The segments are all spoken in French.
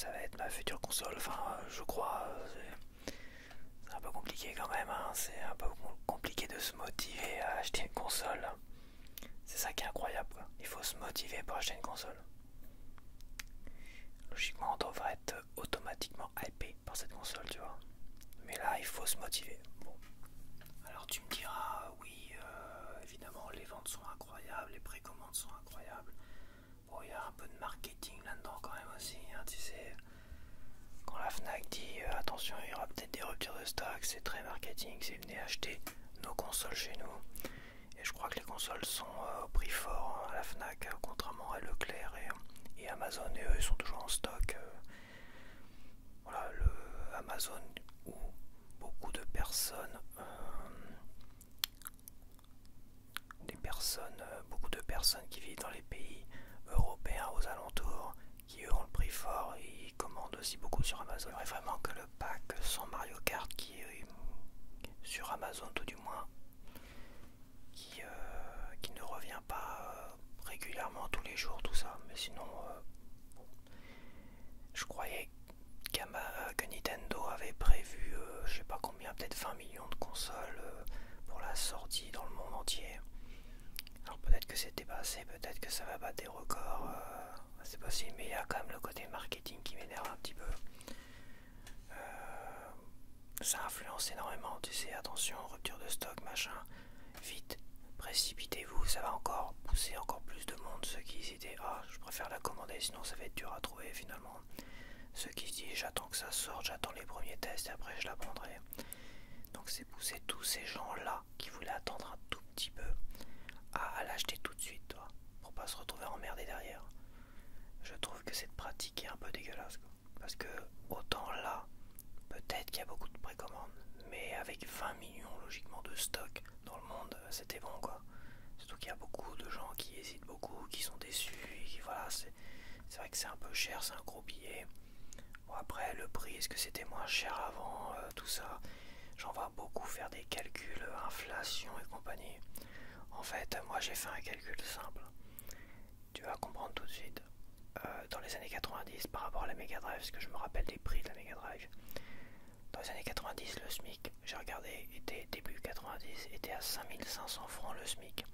ça va être ma future console. Enfin, je crois. C'est un peu compliqué quand même. Hein. C'est un peu compliqué de se motiver à acheter une console. C'est ça qui est incroyable, quoi. Il faut se motiver pour acheter une console. Logiquement, on devrait être automatiquement hypé par cette console, tu vois. Mais là, il faut se motiver. Bon. Alors tu me diras, oui, évidemment, les ventes sont incroyables, les précommandes sont incroyables. Bon, il y a un peu de marketing là-dedans quand même aussi, hein, tu sais. Quand la Fnac dit attention, il y aura peut-être des ruptures de stock, c'est très marketing, c'est venez acheter nos consoles chez nous. Et je crois que les consoles sont au prix fort à la Fnac, contrairement à Leclerc et Amazon, et eux ils sont toujours en stock. Voilà, le Amazon où beaucoup de personnes, beaucoup de personnes qui vivent dans les pays européens aux alentours, qui eux ont le prix fort, et ils commandent aussi beaucoup sur Amazon. Il faudrait vraiment que le pack sans Mario Kart qui est sur Amazon tout du moins, qui ne revient pas régulièrement tous les jours, tout ça. Mais sinon, bon. Je croyais que Nintendo avait prévu, je sais pas combien, peut-être 20 millions de consoles pour la sortie dans le monde entier. Alors peut-être que c'était pas assez, peut-être que ça va battre des records, c'est possible, mais il y a quand même le côté marketing qui m'énerve un petit peu. Ça influence énormément, tu sais, attention, rupture de stock, machin, vite, précipitez-vous, ça va encore pousser encore plus de monde, ceux qui hésitaient, ah, je préfère la commander, sinon ça va être dur à trouver finalement. Ceux qui se disent, j'attends que ça sorte, j'attends les premiers tests et après je la prendrai. Donc c'est pousser tous ces gens-là qui voulaient attendre un tout petit peu à l'acheter tout de suite, toi, pour pas se retrouver emmerdé derrière. Je trouve que cette pratique est un peu dégueulasse, quoi. Parce que autant là, peut-être qu'il y a beaucoup de précommandes, mais avec 20 millions logiquement de stock dans le monde, c'était bon, quoi. Surtout qu'il y a beaucoup de gens qui hésitent beaucoup, qui sont déçus, et qui, voilà, c'est vrai que c'est un peu cher, c'est un gros billet. Bon, après, le prix, est-ce que c'était moins cher avant, tout ça, j'en vois beaucoup faire des calculs, inflation et compagnie. En fait, moi j'ai fait un calcul simple. Tu vas comprendre tout de suite. Dans les années 90, par rapport à la Mega Drive, parce que je me rappelle des prix de la Mega Drive. Dans les années 90, le SMIC, j'ai regardé, était début 90, était à 5500 francs le SMIC.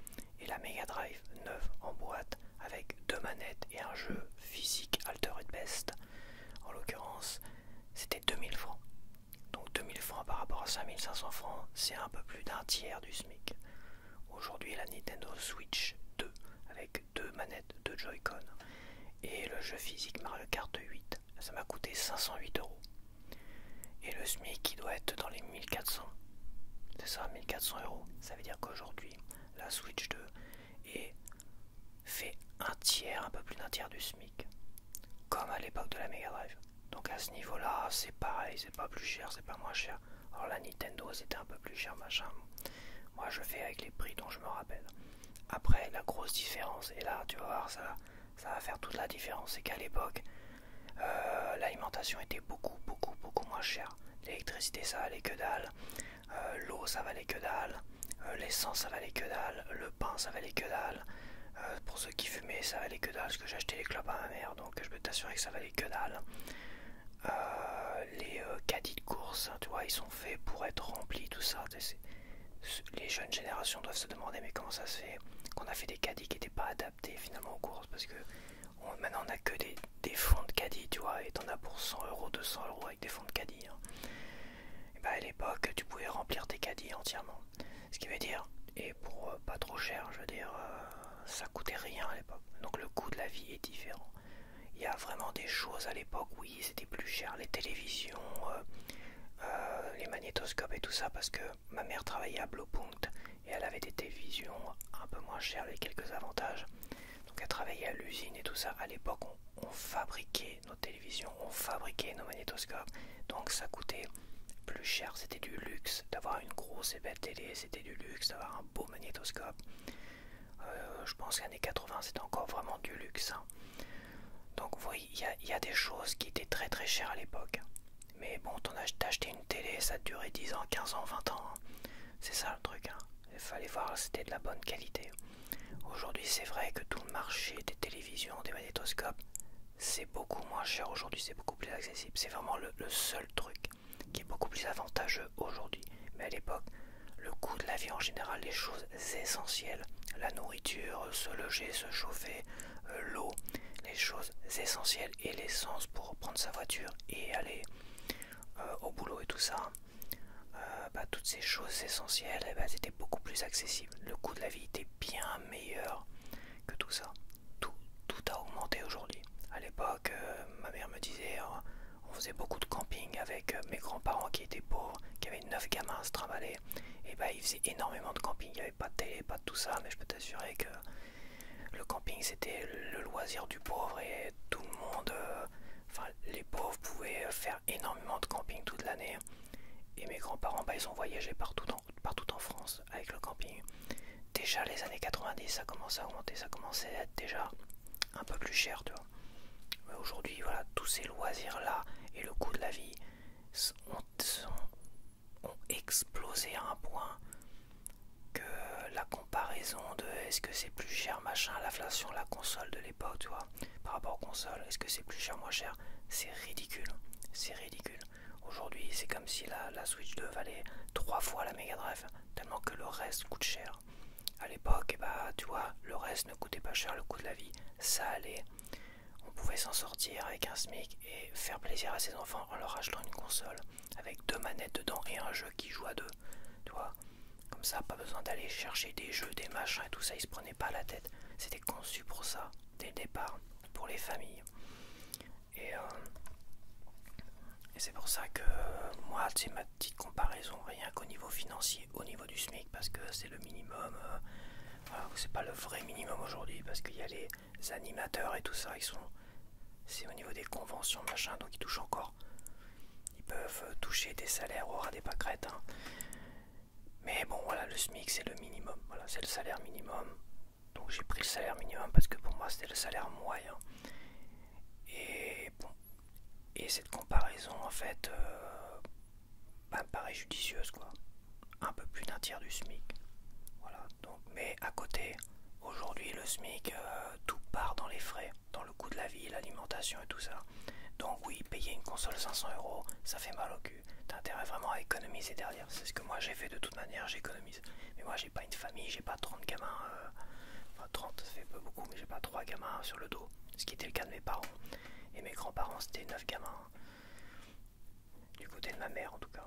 Et la Mega Drive neuve en boîte, avec 2 manettes et un jeu physique Altered Best, en l'occurrence, c'était 2000 francs. Donc 2000 francs par rapport à 5500 francs, c'est un peu plus d'un tiers du SMIC. Aujourd'hui, la Nintendo Switch 2 avec 2 manettes de Joy-Con et le jeu physique Mario Kart 8, ça m'a coûté 508 €. Et le SMIC qui doit être dans les 1400. C'est ça, 1400 €. Ça veut dire qu'aujourd'hui, la Switch 2 fait un tiers, un peu plus d'un tiers du SMIC. Comme à l'époque de la Mega Drive. Donc à ce niveau-là, c'est pareil, c'est pas plus cher, c'est pas moins cher. Alors la Nintendo, c'était un peu plus cher, machin. Moi, je fais avec les prix dont je me rappelle. Après, la grosse différence, et là, tu vas voir, ça va faire toute la différence, c'est qu'à l'époque, l'alimentation était beaucoup moins chère. L'électricité, ça valait que dalle. L'eau, ça valait que dalle. L'essence, ça valait que dalle. Le pain, ça valait que dalle. Pour ceux qui fumaient, ça valait que dalle, parce que j'achetais les clopes à ma mère, donc je peux t'assurer que ça valait que dalle. Les caddies de course, tu vois, ils sont faits pour être remplis, tout ça. Les jeunes générations doivent se demander mais comment ça se fait qu'on a fait des caddies qui n'étaient pas adaptés finalement aux courses, parce que maintenant on a que des fonds de caddie, tu vois, et t'en as pour 100 €, 200 € avec des fonds de caddie, hein. Et bah à l'époque tu pouvais remplir tes caddies entièrement, ce qui veut dire, et pour pas trop cher, je veux dire, ça coûtait rien à l'époque, donc le coût de la vie est différent. Il y a vraiment des choses à l'époque, oui, c'était plus cher, les télévisions, les magnétoscopes et tout ça, parce que ma mère travaillait à Blaupunkt et elle avait des télévisions un peu moins chères avec quelques avantages. Donc elle travaillait à l'usine et tout ça. À l'époque, on fabriquait nos télévisions, on fabriquait nos magnétoscopes, donc ça coûtait plus cher. C'était du luxe d'avoir une grosse et belle télé, c'était du luxe d'avoir un beau magnétoscope. Je pense qu'années 80 c'était encore vraiment du luxe, hein. Donc oui, il y a des choses qui étaient très très chères à l'époque. Mais bon, t'achetais une télé, ça durait 10 ans, 15 ans, 20 ans. Hein. C'est ça le truc, hein. Il fallait voir si c'était de la bonne qualité. Aujourd'hui, c'est vrai que tout le marché des télévisions, des magnétoscopes, c'est beaucoup moins cher aujourd'hui, c'est beaucoup plus accessible. C'est vraiment le seul truc qui est beaucoup plus avantageux aujourd'hui. Mais à l'époque, le coût de la vie en général, les choses essentielles, la nourriture, se loger, se chauffer, l'eau, les choses essentielles et l'essence pour prendre sa voiture et aller au boulot et tout ça, toutes ces choses essentielles, c'était beaucoup plus accessible. Le coût de la vie était bien meilleur que tout ça. Tout a augmenté aujourd'hui. À l'époque, ma mère me disait, on faisait beaucoup de camping avec mes grands-parents qui étaient pauvres, qui avaient 9 gamins à se trimballer. Et ils faisaient énormément de camping. Il n'y avait pas de télé, pas de tout ça, mais je peux t'assurer que le camping c'était le loisir du pauvre et tout le monde, les pauvres pouvaient faire énormément de camping toute l'année. Et mes grands-parents, ils ont voyagé partout en France avec le camping. Déjà les années 90, ça commençait à augmenter, ça commençait à être déjà un peu plus cher, tu vois. Mais aujourd'hui, voilà, tous ces loisirs-là et le coût de la vie ont explosé à un point que la comparaison de est-ce que c'est plus cher, machin, l'inflation, la console de l'époque, tu vois, par rapport aux consoles, est-ce que c'est plus cher, moins cher, c'est ridicule, c'est ridicule. Aujourd'hui, c'est comme si la Switch 2 valait 3 fois la Mega Drive, tellement que le reste coûte cher. À l'époque, tu vois, le reste ne coûtait pas cher, le coût de la vie, ça allait. On pouvait s'en sortir avec un SMIC et faire plaisir à ses enfants en leur achetant une console avec 2 manettes dedans et un jeu qui joue à 2, tu vois. Comme ça, pas besoin d'aller chercher des jeux, des machins et tout ça, ils se prenaient pas la tête. C'était conçu pour ça, dès le départ, pour les familles. Et c'est pour ça que moi, c'est ma petite comparaison, rien qu'au niveau financier, au niveau du SMIC, parce que c'est le minimum. Voilà, c'est pas le vrai minimum aujourd'hui, parce qu'il y a les animateurs et tout ça, c'est au niveau des conventions, machin, donc ils touchent encore. Ils peuvent toucher des salaires au ras des pâquerettes, hein. Mais bon, voilà, le SMIC c'est le minimum, voilà, c'est le salaire minimum. Donc j'ai pris le salaire minimum parce que pour moi c'était le salaire moyen. Et bon, et cette comparaison en fait me paraît judicieuse, quoi. Un peu plus d'un tiers du SMIC. Voilà, donc, mais à côté, aujourd'hui le SMIC, tout part dans les frais, dans le coût de la vie, l'alimentation et tout ça. Donc oui, payer une console 500 €, ça fait mal au cul. T'as intérêt vraiment à économiser derrière. C'est ce que moi j'ai fait de toute manière, j'économise. Mais moi j'ai pas une famille, j'ai pas 30 gamins. Enfin 30, ça fait pas beaucoup, mais j'ai pas 3 gamins sur le dos. Ce qui était le cas de mes parents. Et mes grands-parents c'était 9 gamins. Du côté de ma mère en tout cas.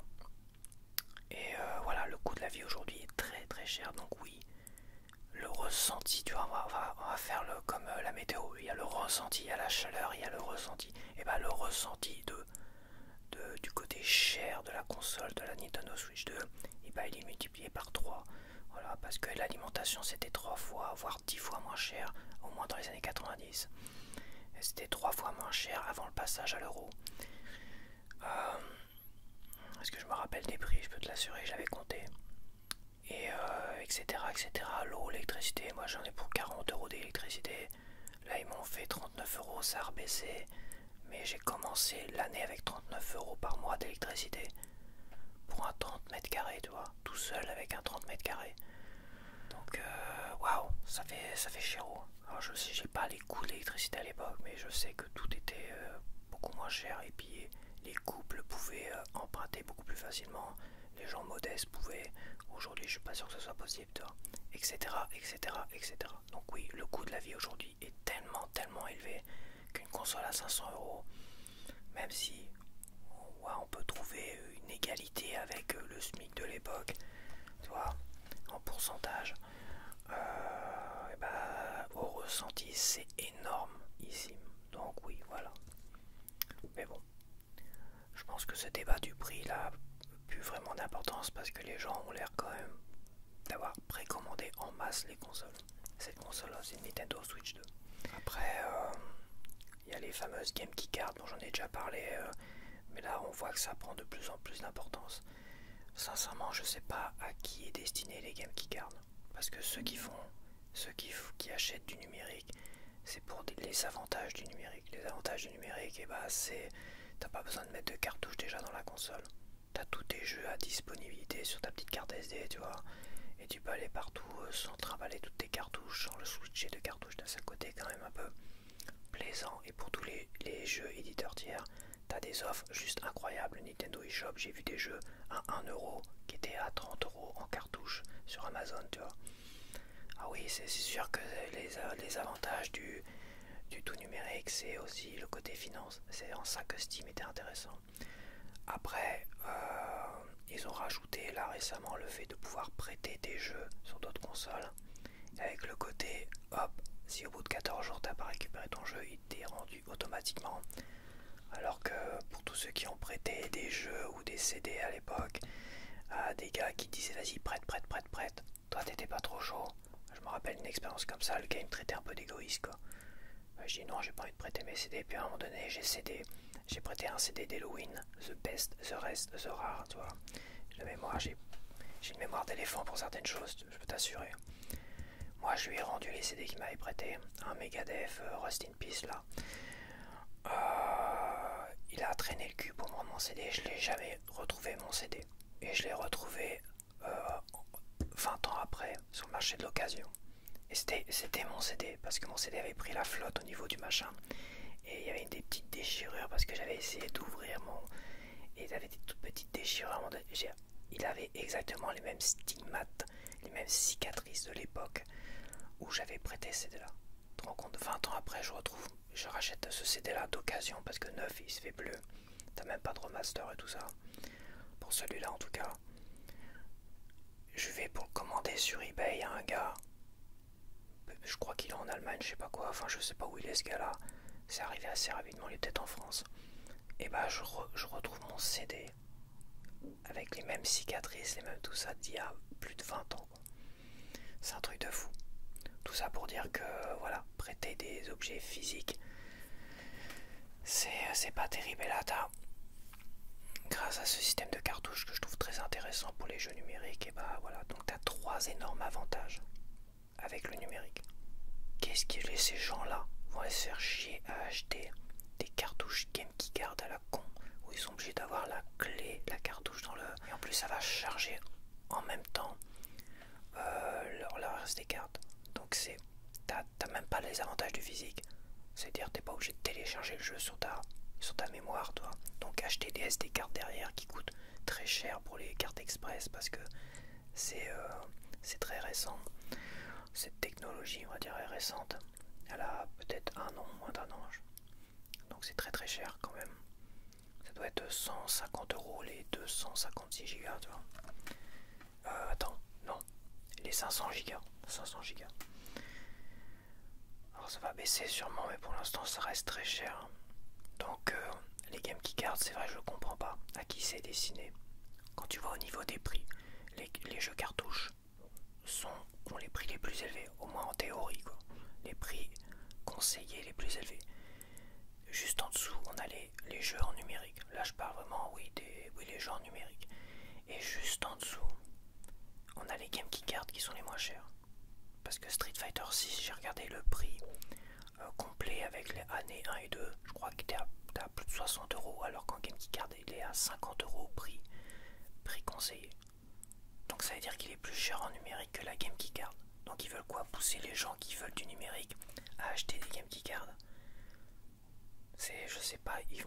Et voilà, le coût de la vie aujourd'hui est très très cher. Donc oui, le ressenti, tu vois, on va faire comme la météo. Il y a le ressenti, il y a la chaleur, il y a le ressenti. Et le ressenti du côté cher de la console de la Nintendo Switch 2, il est multiplié par 3. Voilà, parce que l'alimentation c'était 3 fois, voire 10 fois moins cher, au moins dans les années 90. C'était 3 fois moins cher avant le passage à l'euro. Est-ce que je me rappelle des prix? Je peux te l'assurer, j'avais compté. Et etc. L'eau, l'électricité, moi j'en ai pour 40 € d'électricité. Là ils m'ont fait 39 €, ça a rebaissé. Mais j'ai commencé l'année avec 39 € par mois d'électricité. Pour un 30 mètres carrés, tu vois. Tout seul avec un 30 mètres carrés. Donc waouh, ça fait chéro. Alors je sais, j'ai pas les coûts de l'électricité à l'époque, mais je sais que tout était beaucoup moins cher. Et puis les couples pouvaient emprunter beaucoup plus facilement. Les gens modestes pouvaient. Aujourd'hui, je suis pas sûr que ce soit possible, etc. Donc oui, le coût de la vie aujourd'hui est tellement élevé qu'une console à 500 €, même si on peut trouver une égalité avec le SMIC de l'époque, tu vois, en pourcentage, au ressenti, c'est énorme ici. Donc oui, voilà. Mais bon, je pense que ce débat du prix là plus vraiment d'importance parce que les gens ont l'air quand même d'avoir précommandé en masse les consoles. Cette console là, c'est une Nintendo Switch 2. Après, il y a les fameuses Game Keycard dont j'en ai déjà parlé, mais là on voit que ça prend de plus en plus d'importance. Sincèrement, je sais pas à qui est destiné les Game Keycard, parce que ceux qui achètent du numérique, c'est pour les avantages du numérique. Les avantages du numérique, c'est t'as pas besoin de mettre de cartouche déjà dans la console. T'as tous tes jeux à disponibilité sur ta petite carte SD, tu vois. Et tu peux aller partout sans trimballer toutes tes cartouches, sans le switcher de cartouches. T'as ce côté quand même un peu plaisant. Et pour tous les les jeux éditeurs tiers, t'as des offres juste incroyables. Nintendo eShop, j'ai vu des jeux à 1 € qui étaient à 30 € en cartouche sur Amazon, tu vois. Ah oui, c'est sûr que les avantages du tout numérique, c'est aussi le côté finance. C'est en ça que Steam était intéressant. Après, ils ont rajouté là récemment le fait de pouvoir prêter des jeux sur d'autres consoles. Avec le côté, hop, si au bout de 14 jours t'as pas récupéré ton jeu, il t'est rendu automatiquement. Alors que pour tous ceux qui ont prêté des jeux ou des CD à l'époque, à des gars qui disaient vas-y prête, toi t'étais pas trop chaud. Je me rappelle une expérience comme ça, le gars il me traitait un peu d'égoïste quoi. Je dis non, j'ai pas envie de prêter mes CD, puis à un moment donné j'ai prêté un CD d'Halloween, The Best, The Rest, The Rare, tu vois. J'ai une mémoire d'éléphant pour certaines choses, je peux t'assurer. Moi je lui ai rendu les CD qu'il m'avait prêté, un Megadeth, Rust in Peace là. Il a traîné le cul pour me rendre mon CD, je l'ai jamais retrouvé mon CD. Et je l'ai retrouvé 20 ans après sur le marché de l'occasion. Et c'était mon CD, parce que mon CD avait pris la flotte au niveau du machin. Et il y avait des petites déchirures parce que j'avais essayé d'ouvrir mon... Et il avait des toutes petites déchirures. Il avait exactement les mêmes stigmates, les mêmes cicatrices de l'époque où j'avais prêté ce CD-là. Tu te rends compte, 20 ans après, je rachète ce CD-là d'occasion parce que neuf, il se fait bleu. T'as même pas de remaster et tout ça. Pour celui-là, en tout cas. Je vais pour le commander sur eBay à un gars. Je crois qu'il est en Allemagne, je sais pas quoi. Enfin, je sais pas où il est ce gars-là. C'est arrivé assez rapidement, il est peut-être en France. Et bah, je retrouve mon CD avec les mêmes cicatrices, les mêmes tout ça d'il y a plus de 20 ans. C'est un truc de fou. Tout ça pour dire que, voilà, prêter des objets physiques, c'est pas terrible. Et là, grâce à ce système de cartouches que je trouve très intéressant pour les jeux numériques, et bah voilà, donc t'as 3 énormes avantages avec le numérique. Qu'est-ce que ces gens-là vont se faire chier à acheter des cartouches GameKeyCard à la con, où ils sont obligés d'avoir la clé, la cartouche dans le... Et en plus ça va charger en même temps leur SD card. Donc t'as même pas les avantages du physique. C'est-à-dire t'es pas obligé de télécharger le jeu sur ta mémoire, toi. Donc acheter des SD cards derrière qui coûtent très cher pour les cartes express parce que c'est très récent. Cette technologie, on va dire, est récente. Elle a peut-être un an, moins d'un an. Donc c'est très très cher quand même. Ça doit être 150 € les 256 gigas, tu vois. Attends, non. Les 500 gigas. 500 gigas. Alors ça va baisser sûrement, mais pour l'instant ça reste très cher. Donc les GameKeyCard, c'est vrai, je ne comprends pas à qui c'est destiné. Quand tu vois au niveau des prix, les jeux cartouches ont les prix les plus élevés, au moins en théorie, quoi. Les prix conseillés les plus élevés. Juste en dessous, on a les jeux en numérique. Là, je parle vraiment, oui, les jeux en numérique. Et juste en dessous, on a les GameKeyCard qui sont les moins chers. Parce que Street Fighter 6, j'ai regardé le prix complet avec les années 1 et 2. Je crois qu'il était à plus de 60 €, alors qu'en GameKeyCard, il est à 50 € prix conseillé. Donc ça veut dire qu'il est plus cher en numérique que la GameKeyCard. Donc ils veulent quoi? Pousser les gens qui veulent du numérique à acheter des GameKeyCard. Je sais pas, ils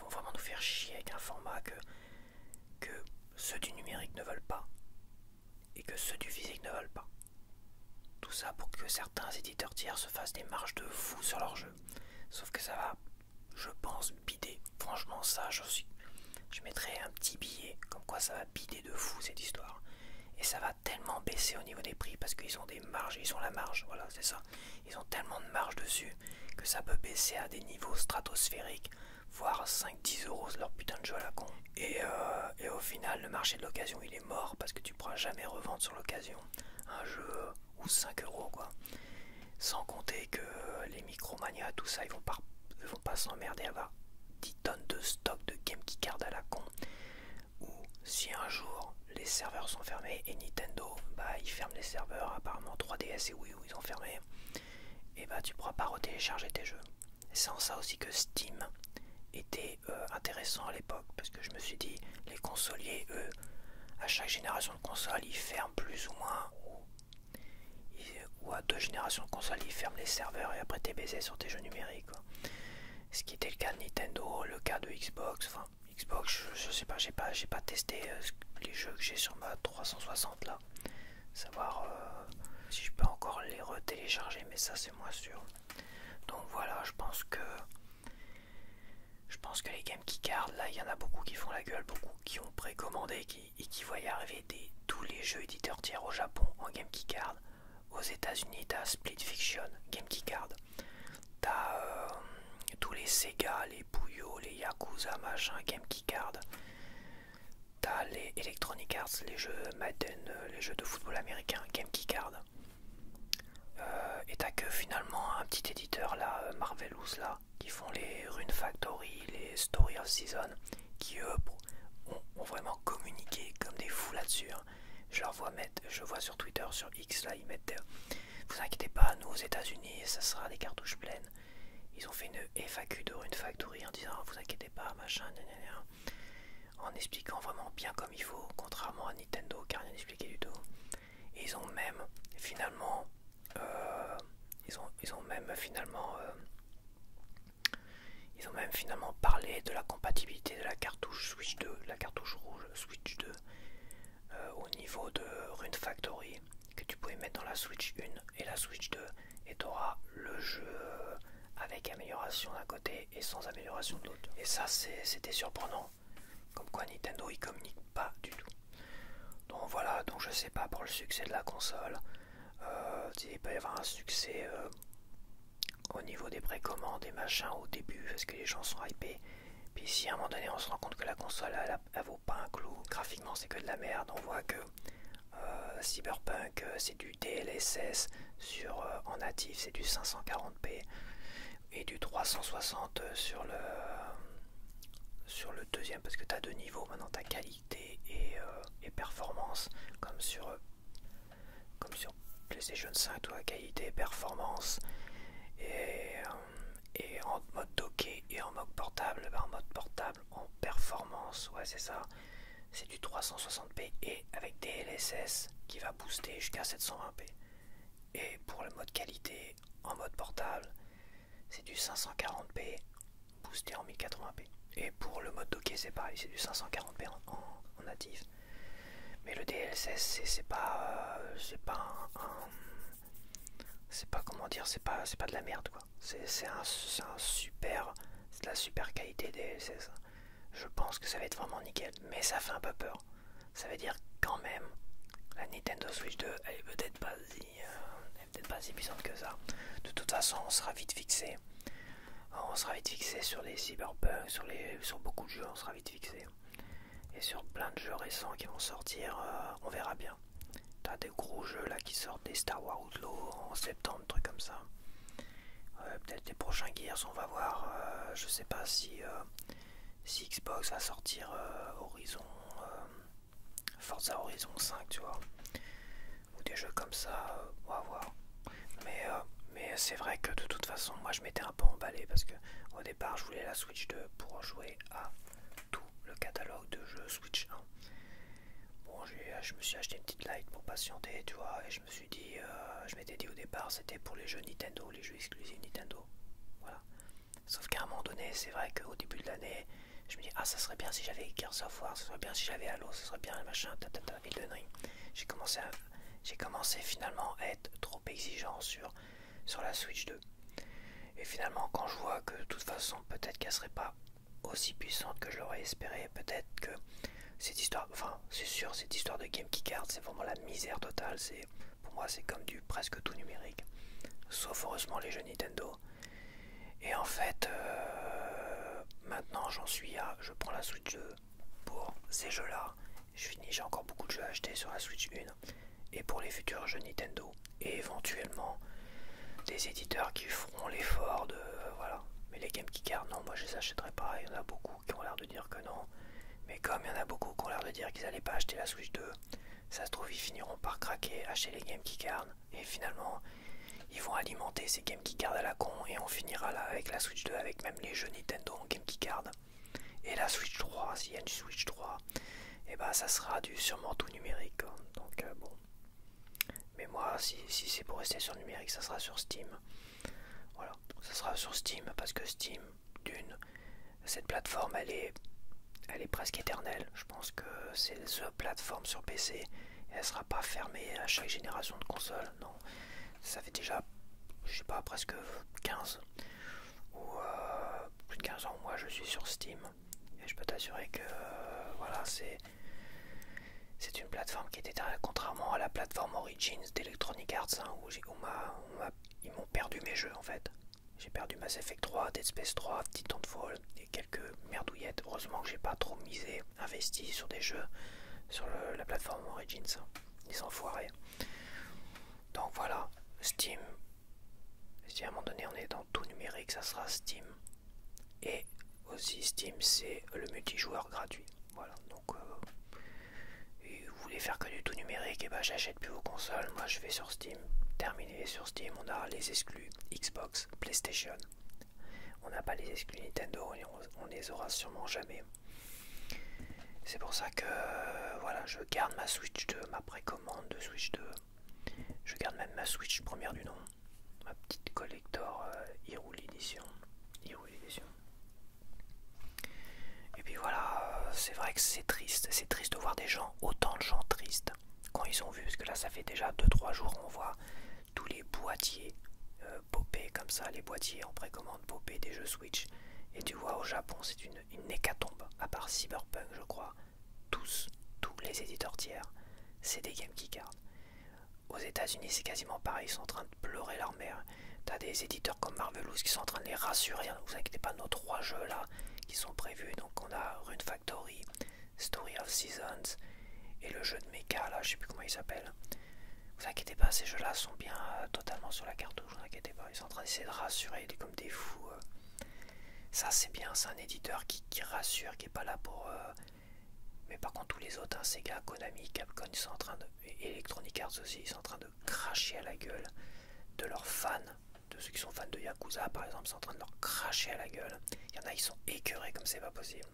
vont vraiment nous faire chier avec un format que ceux du numérique ne veulent pas et que ceux du physique ne veulent pas. Tout ça pour que certains éditeurs tiers se fassent des marges de fou sur leur jeu. Sauf que ça va, je pense, bider. Franchement, ça, je mettrai un petit billet comme quoi ça va bider de fou cette histoire. Et ça va tellement baisser au niveau des prix parce qu'ils ont des marges, ils ont la marge, voilà, c'est ça. Ils ont tellement de marge dessus que ça peut baisser à des niveaux stratosphériques, voire 5-10 € leur putain de jeu à la con. Et au final, le marché de l'occasion, il est mort parce que tu pourras jamais revendre sur l'occasion un jeu ou 5 € quoi. Sans compter que les Micromania, tout ça, ils vont pas s'emmerder à avoir 10 tonnes de stock de GameKeyCard à la con. Ou si un jour les serveurs sont fermés et Nintendo, ils ferment les serveurs, apparemment 3DS et Wii U ils ont fermé, et tu pourras pas retélécharger tes jeux. Et c'est en ça aussi que Steam était intéressant à l'époque, parce que je me suis dit, les consoliers, eux, à chaque génération de console, ils ferment plus ou moins, ou à 2 générations de console, ils ferment les serveurs et après t'es baisé sur tes jeux numériques, quoi. Ce qui était le cas de Nintendo, le cas de Xbox. Enfin, Xbox, je sais pas, j'ai pas testé les jeux que j'ai sur ma 360 là. Savoir si je peux encore les retélécharger, mais ça c'est moins sûr. Donc voilà, je pense que les Game Keycard, là il y en a beaucoup qui font la gueule, beaucoup qui ont précommandé et qui voient y arriver tous les jeux éditeurs tiers au Japon en Game Keycard. Aux États-Unis, t'as Split Fiction, Game Keycard. T'as tous les Sega, les Puyo, les Yakuza, machin, Game Keycard. T'as les Electronic Arts, les jeux Madden, les jeux de football américain, Game Keycard. Et t'as que finalement un petit éditeur là, Marvelous là, qui font les Rune Factory, les Story of Season, qui eux ont vraiment communiqué comme des fous là-dessus. Hein. Je vois sur Twitter, sur X là, ils mettent vous inquiétez pas, nous aux États-Unis, ça sera des cartouches pleines. Ils ont fait une FAQ de Rune Factory en disant vous inquiétez pas, machin, en expliquant vraiment bien comme il faut, contrairement à Nintendo qui n'a rien expliqué du tout. Et ils ont même finalement ils ont même finalement parlé de la compatibilité de la cartouche Switch 2, la cartouche rouge Switch 2 au niveau de Rune Factory, que tu pouvais mettre dans la Switch 1 et la Switch 2, et tu auras le jeu avec amélioration d'un côté et sans amélioration de l'autre. Et ça c'était surprenant, comme quoi Nintendo il communique pas du tout. Donc voilà, donc je sais pas pour le succès de la console, il peut y avoir un succès au niveau des précommandes et machins au début parce que les gens sont hypés. Puis si à un moment donné on se rend compte que la console elle vaut pas un clou, graphiquement c'est que de la merde, on voit que Cyberpunk c'est du DLSS en natif c'est du 540p et du 360 sur le deuxième, parce que tu as deux niveaux maintenant, tu as qualité et performance comme sur PlayStation 5, toi, qualité et performance. Et en mode docké et en mode portable, en mode portable, en performance, ouais c'est ça, c'est du 360p et avec des LSS qui va booster jusqu'à 720p. Et pour le mode qualité en mode portable, c'est du 540p boosté en 1080p. Et pour le mode docké c'est pareil, c'est du 540p en natif. Mais le DLSS c'est pas comment dire, c'est pas de la merde quoi. C'est de la super qualité DLSS. Je pense que ça va être vraiment nickel, mais ça fait un peu peur. Ça veut dire quand même la Nintendo Switch 2 elle est peut-être pas si puissante que ça. De toute façon on sera vite fixé. On sera vite fixé sur les Cyberpunk, sur beaucoup de jeux on sera vite fixé. Et sur plein de jeux récents qui vont sortir, on verra bien. T'as des gros jeux là qui sortent, des Star Wars Outlaw en septembre, trucs comme ça. Peut-être les prochains Gears, on va voir. Je sais pas si Xbox va sortir Forza Horizon 5, tu vois. Ou des jeux comme ça, on va voir. Mais c'est vrai que de toute façon, moi je m'étais un peu emballé parce que au départ je voulais la Switch 2 pour jouer à tout le catalogue de jeux Switch 1. Bon, je me suis acheté une petite light pour patienter, tu vois, et je me suis dit, je m'étais dit au départ, c'était pour les jeux Nintendo, les jeux exclusifs Nintendo, voilà. Sauf qu'à un moment donné, c'est vrai qu'au début de l'année, je me dis, ah, ça serait bien si j'avais Gears of War, ça serait bien si j'avais Halo, ça serait bien, machin, Elden Ring. J'ai commencé finalement à être trop exigeant sur la Switch 2. Et finalement, quand je vois que de toute façon, peut-être qu'elle serait pas aussi puissante que je l'aurais espéré, peut-être que cette histoire, enfin c'est sûr, cette histoire de Game Keycard c'est vraiment la misère totale. Pour moi c'est comme du presque tout numérique, sauf heureusement les jeux Nintendo. Et en fait maintenant j'en suis à, je prends la Switch 2 pour ces jeux là, j'ai encore beaucoup de jeux à acheter sur la Switch 1 et pour les futurs jeux Nintendo et éventuellement des éditeurs qui feront l'effort de voilà. Mais les Game Keycard non, moi je les achèterai pas, il y en a beaucoup qui ont l'air de dire que non. Mais comme il y en a beaucoup qui ont l'air de dire qu'ils n'allaient pas acheter la Switch 2, ça se trouve ils finiront par craquer, acheter les Game Keycard. Et finalement, ils vont alimenter ces Game Keycard à la con. Et on finira là avec la Switch 2, avec même les jeux Nintendo en Game Keycard. Et la Switch 3, s'il y a une Switch 3, et bah ça sera sûrement tout numérique. Quoi. Donc bon. Mais moi, si c'est pour rester sur numérique, ça sera sur Steam. Voilà, ça sera sur Steam parce que Steam, d'une, Cette plateforme, elle est presque éternelle. Je pense que c'est la plateforme sur PC et elle sera pas fermée à chaque génération de console. Non, ça fait déjà, je sais pas, presque 15 ou plus de 15 ans. Moi, je suis sur Steam et je peux t'assurer que voilà, c'est une plateforme qui était contrairement à la plateforme Origins d'Electronic Arts hein, où ils m'ont perdu mes jeux en fait. J'ai perdu Mass Effect 3, Dead Space 3, Titanfall et quelques merdouillettes. Heureusement que j'ai pas trop investi sur des jeux sur la plateforme Origins. Ils ont foiré. Donc voilà, Steam. Si à un moment donné on est dans tout numérique, ça sera Steam. Et aussi Steam, c'est le multijoueur gratuit. Voilà, donc et vous voulez faire que du tout numérique, et ben j'achète plus vos consoles. Moi je vais sur Steam. Terminé sur Steam, on a les exclus Xbox, PlayStation. On n'a pas les exclus Nintendo et on les aura sûrement jamais. C'est pour ça que voilà, je garde ma Switch 2, ma précommande de Switch 2. Je garde même ma Switch première du nom, ma petite collector Hyrule Edition. Et puis voilà, c'est vrai que c'est triste de voir autant de gens tristes quand ils ont vu, parce que là ça fait déjà 2-3 jours qu'on voit tous les boîtiers popper comme ça, les boîtiers en précommande popper des jeux Switch. Et tu vois au Japon c'est une hécatombe, à part Cyberpunk je crois, tous les éditeurs tiers, c'est des Game Keycard. Aux États-Unis c'est quasiment pareil, ils sont en train de pleurer leur mère. T'as des éditeurs comme Marvelous qui sont en train de les rassurer, ne vous inquiétez pas, nos 3 jeux là qui sont prévus, donc on a Rune Factory, Story of Seasons et le jeu de mecha là, je sais plus comment il s'appelle. Vous inquiétez pas, ces jeux-là sont bien totalement sur la cartouche, vous inquiétez pas, ils sont en train d'essayer de rassurer comme des fous. Ça c'est bien, c'est un éditeur qui rassure, qui est pas là pour... Mais par contre tous les autres, hein, Sega, Konami, Capcom, ils sont en train de... Et Electronic Arts aussi, ils sont en train de cracher à la gueule de leurs fans, de ceux qui sont fans de Yakuza par exemple, ils sont en train de leur cracher à la gueule. Il y en a, ils sont écœurés comme c'est pas possible.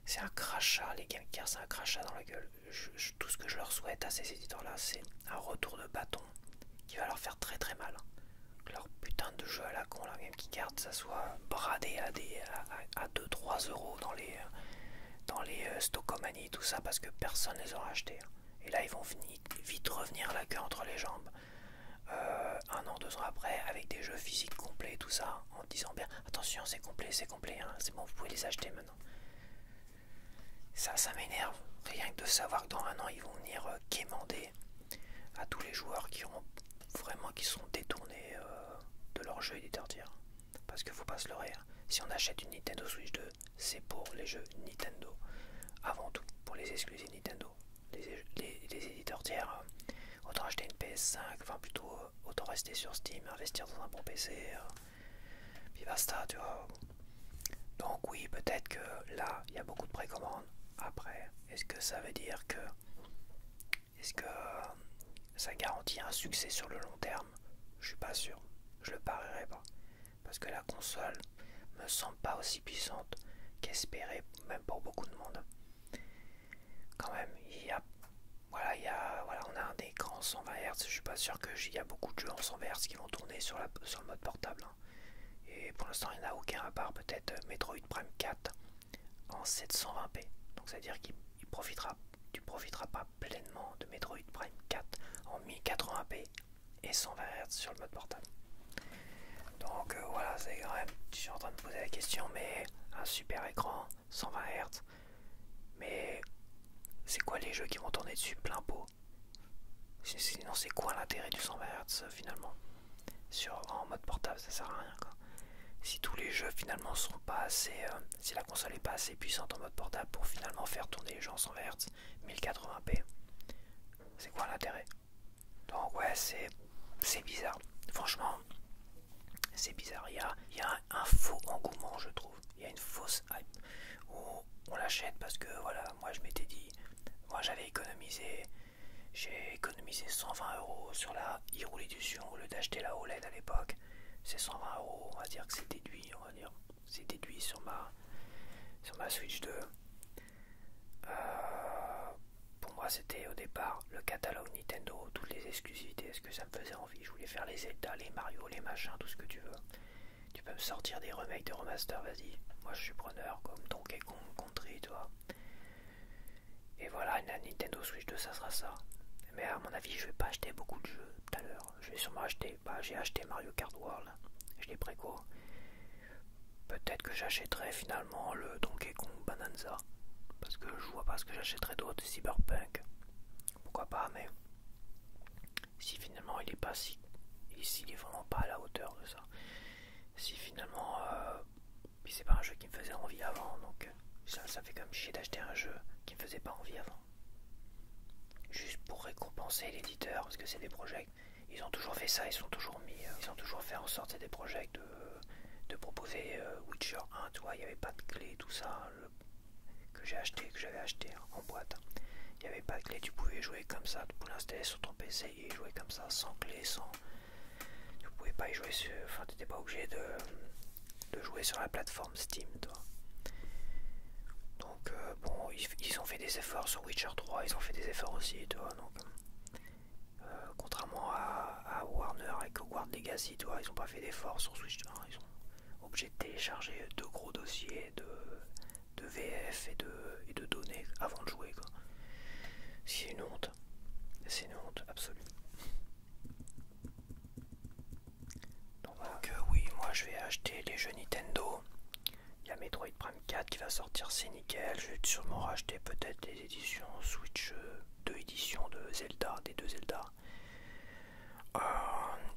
C'est un crachat, les Game Gear, c'est un crachat dans la gueule. Tout ce que je leur souhaite à ces éditeurs-là, c'est un retour de bâton qui va leur faire très très mal. Que leur putain de jeu à la con, la Game Gear, ça soit bradé à 2-3 euros dans les Stockomanie, tout ça, parce que personne ne les aura achetés. Et là, ils vont vite revenir la queue entre les jambes. 1 an, 2 ans après, avec des jeux physiques complets, tout ça, en disant bien attention, c'est complet, hein, c'est bon, vous pouvez les acheter maintenant. Ça m'énerve, rien que de savoir que dans 1 an ils vont venir quémander à tous les joueurs qui sont détournés de leur jeu éditeur tiers. Parce qu'il faut pas se leurrer, hein. Si on achète une Nintendo Switch 2, c'est pour les jeux Nintendo, avant tout, pour les exclusifs Nintendo. Les éditeurs tiers, autant acheter une PS5, enfin plutôt autant rester sur Steam, investir dans un bon PC, puis basta, tu vois. Donc oui, peut-être que là, il y a beaucoup de précommandes. Après, est-ce que ça veut dire que... Est-ce que ça garantit un succès sur le long terme? Je suis pas sûr. Je le parierais pas. Parce que la console me semble pas aussi puissante qu'espérée, même pour beaucoup de monde. Quand même, on a un écran 120 Hz. Je suis pas sûr qu'il y a beaucoup de jeux en 120 Hz qui vont tourner sur le mode portable. Hein. Et pour l'instant, il n'y en a aucun à part peut-être Metroid Prime 4 en 720p. Donc ça veut dire que tu profiteras pas pleinement de Metroid Prime 4 en 1080p et 120 Hz sur le mode portable. Donc voilà, c'est quand même, je suis en train de me poser la question, mais un super écran 120 Hz, mais c'est quoi les jeux qui vont tourner dessus plein pot? Sinon c'est quoi l'intérêt du 120 Hz finalement en mode portable? Ça sert à rien quoi. Si tous les jeux finalement sont pas assez, si la console est pas assez puissante en mode portable pour finalement faire tourner les jeux en 120 Hz 1080p, c'est quoi l'intérêt? Donc ouais, c'est bizarre. Franchement, c'est bizarre. Il y a un faux engouement, je trouve. Il y a une fausse hype où on l'achète parce que voilà, moi je m'étais dit, moi j'ai économisé 120 € sur la Hyrule Edition au lieu d'acheter la OLED à l'époque. C'est 120 €, on va dire que c'est déduit, c'est déduit sur ma Switch 2. Pour moi c'était au départ le catalogue Nintendo, toutes les exclusivités, est-ce que ça me faisait envie, je voulais faire les Zelda, les Mario, les machins, tout ce que tu veux. peux me sortir des remakes, des remasters, vas-y. Moi je suis preneur comme Donkey Kong Country, toi. Et voilà, la Nintendo Switch 2, ça sera ça. Mais à mon avis, je vais pas acheter beaucoup de jeux tout à l'heure. Je vais sûrement acheter, j'ai acheté Mario Kart World. Je l'ai préco. Peut-être que j'achèterai finalement le Donkey Kong Bonanza. Parce que je vois pas ce que j'achèterai d'autre. Cyberpunk. Pourquoi pas, mais si finalement il est pas si. S'il est vraiment pas à la hauteur de ça. Si finalement. Puis c'est pas un jeu qui me faisait envie avant. Donc ça fait comme chier d'acheter un jeu qui me faisait pas envie avant. Juste pour récompenser l'éditeur. Parce que c'est des projets. Ils ont toujours fait ça. Ils ont toujours fait en sorte c'est des projets de proposer Witcher 1, tu vois, il n'y avait pas de clé, tout ça, que j'avais acheté en boîte. Il n'y avait pas de clé, tu pouvais jouer comme ça, tu pouvais l'installer sur ton PC et jouer comme ça, sans clé, sans. Tu pouvais pas y jouer sur. Enfin, tu n'étais pas obligé de jouer sur la plateforme Steam, toi. Donc, bon, ils ont fait des efforts sur Witcher 3, ils ont fait des efforts aussi, tu vois, donc. Contrairement à Warner avec Hogwarts Legacy, tu vois, ils n'ont pas fait d'efforts sur Switch 1, ils ont obligé de télécharger de gros dossiers de VF et de données avant de jouer, quoi. C'est une honte absolue. Donc oui, moi je vais acheter les jeux Nintendo. Il y a Metroid Prime 4 qui va sortir, c'est nickel. Je vais sûrement racheter peut-être les éditions Switch, 2 éditions de Zelda, des 2 Zelda.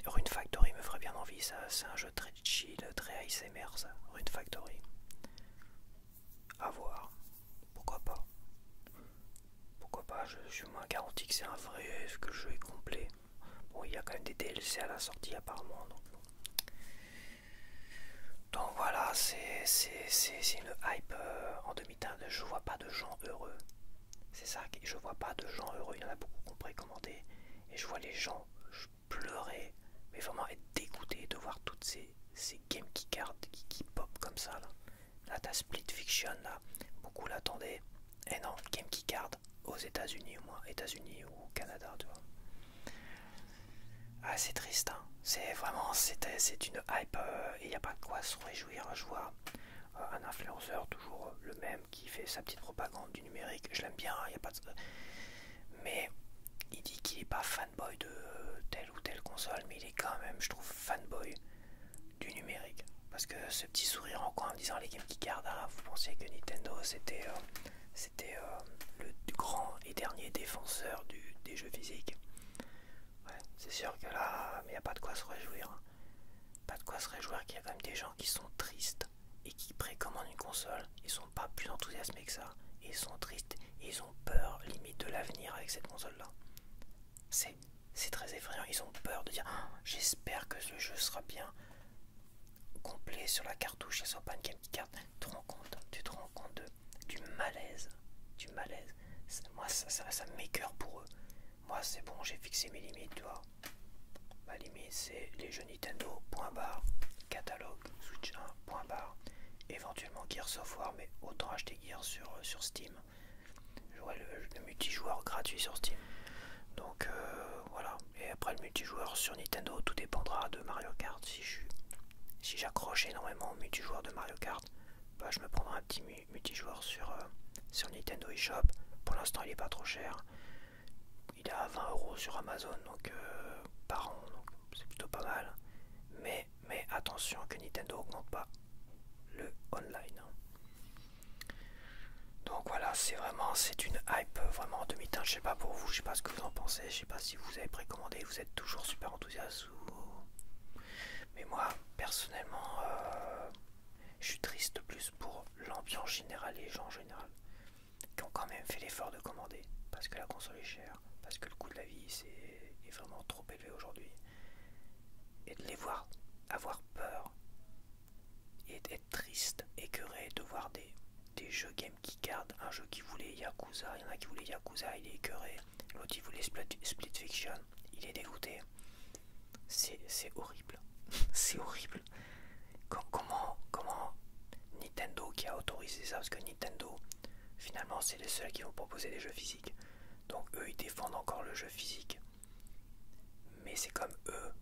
Rune Factory me ferait bien envie, ça c'est un jeu très chill, très ASMR ça, Rune Factory. À voir, pourquoi pas. Pourquoi pas, je suis moins garanti que c'est un vrai, que le jeu est complet. Bon, il y a quand même des DLC à la sortie apparemment. Donc voilà, c'est une hype en demi-teinte. Je vois pas de gens heureux. C'est ça, je vois pas de gens heureux. Il y en a beaucoup qui ont précommandé. Et je vois les gens pleurer, mais vraiment être dégoûtés de voir toutes ces game keycards qui pop comme ça. Là t'as Split Fiction, là. Beaucoup l'attendaient. Et non, game keycard aux États-Unis au moins. États-Unis ou au Canada, tu vois. Ah, c'est triste, hein. C'est vraiment, c'est une hype et il n'y a pas de quoi se réjouir. Je vois un influenceur, toujours le même, qui fait sa petite propagande du numérique. Je l'aime bien, il n'y a pas de. Mais il dit qu'il n'est pas fanboy de telle ou telle console, mais il est quand même, je trouve, fanboy du numérique. Parce que ce petit sourire en coin en me disant les Game Keycards, hein, vous pensiez que Nintendo c'était le grand et dernier défenseur des jeux physiques. Ouais, c'est sûr que là, mais il n'y a pas de quoi se réjouir. Hein. Pas de quoi se réjouir qu'il y a quand même des gens qui sont tristes et qui précommandent une console. Ils sont pas plus enthousiasmés que ça. Ils sont tristes et ils ont peur limite de l'avenir avec cette console-là. C'est très effrayant. Ils ont peur de dire oh, j'espère que ce jeu sera bien complet sur la cartouche et soit pas une game card. Tu te rends compte du malaise. Moi, ça m'écoeure pour eux. Moi, c'est bon, j'ai fixé mes limites, tu vois. Ma limite, c'est les jeux Nintendo, point barre, catalogue, Switch 1, point barre, éventuellement Gears of War, mais autant acheter Gears sur Steam. J'aurai le multijoueur gratuit sur Steam. Donc voilà. Et après le multijoueur sur Nintendo, tout dépendra de Mario Kart. Si j'accroche énormément au multijoueur de Mario Kart, bah, je me prendrai un petit multijoueur sur Nintendo eShop. Pour l'instant, il est pas trop cher. Il est à 20€ sur Amazon, donc par an, donc c'est plutôt pas mal. Mais attention que Nintendo augmente pas le online. Donc voilà, c'est une hype vraiment en demi-teinte. Je sais pas pour vous, je sais pas ce que vous en pensez, je sais pas si vous avez précommandé, vous êtes toujours super enthousiaste ou. Mais moi, personnellement, je suis triste plus pour l'ambiance générale et les gens en général qui ont quand même fait l'effort de commander parce que la console est chère, parce que le coût de la vie est vraiment trop élevé aujourd'hui. Et de les voir avoir peur et d'être triste, écœuré de voir des jeux Game Keycard, un jeu qui voulait Yakuza, il y en a qui voulaient Yakuza, il est écœuré, l'autre il voulait Split Fiction, il est dégoûté. C'est horrible. C'est horrible. Comment Nintendo qui a autorisé ça, parce que Nintendo finalement c'est les seuls qui vont proposer des jeux physiques, donc eux ils défendent encore le jeu physique, mais c'est comme eux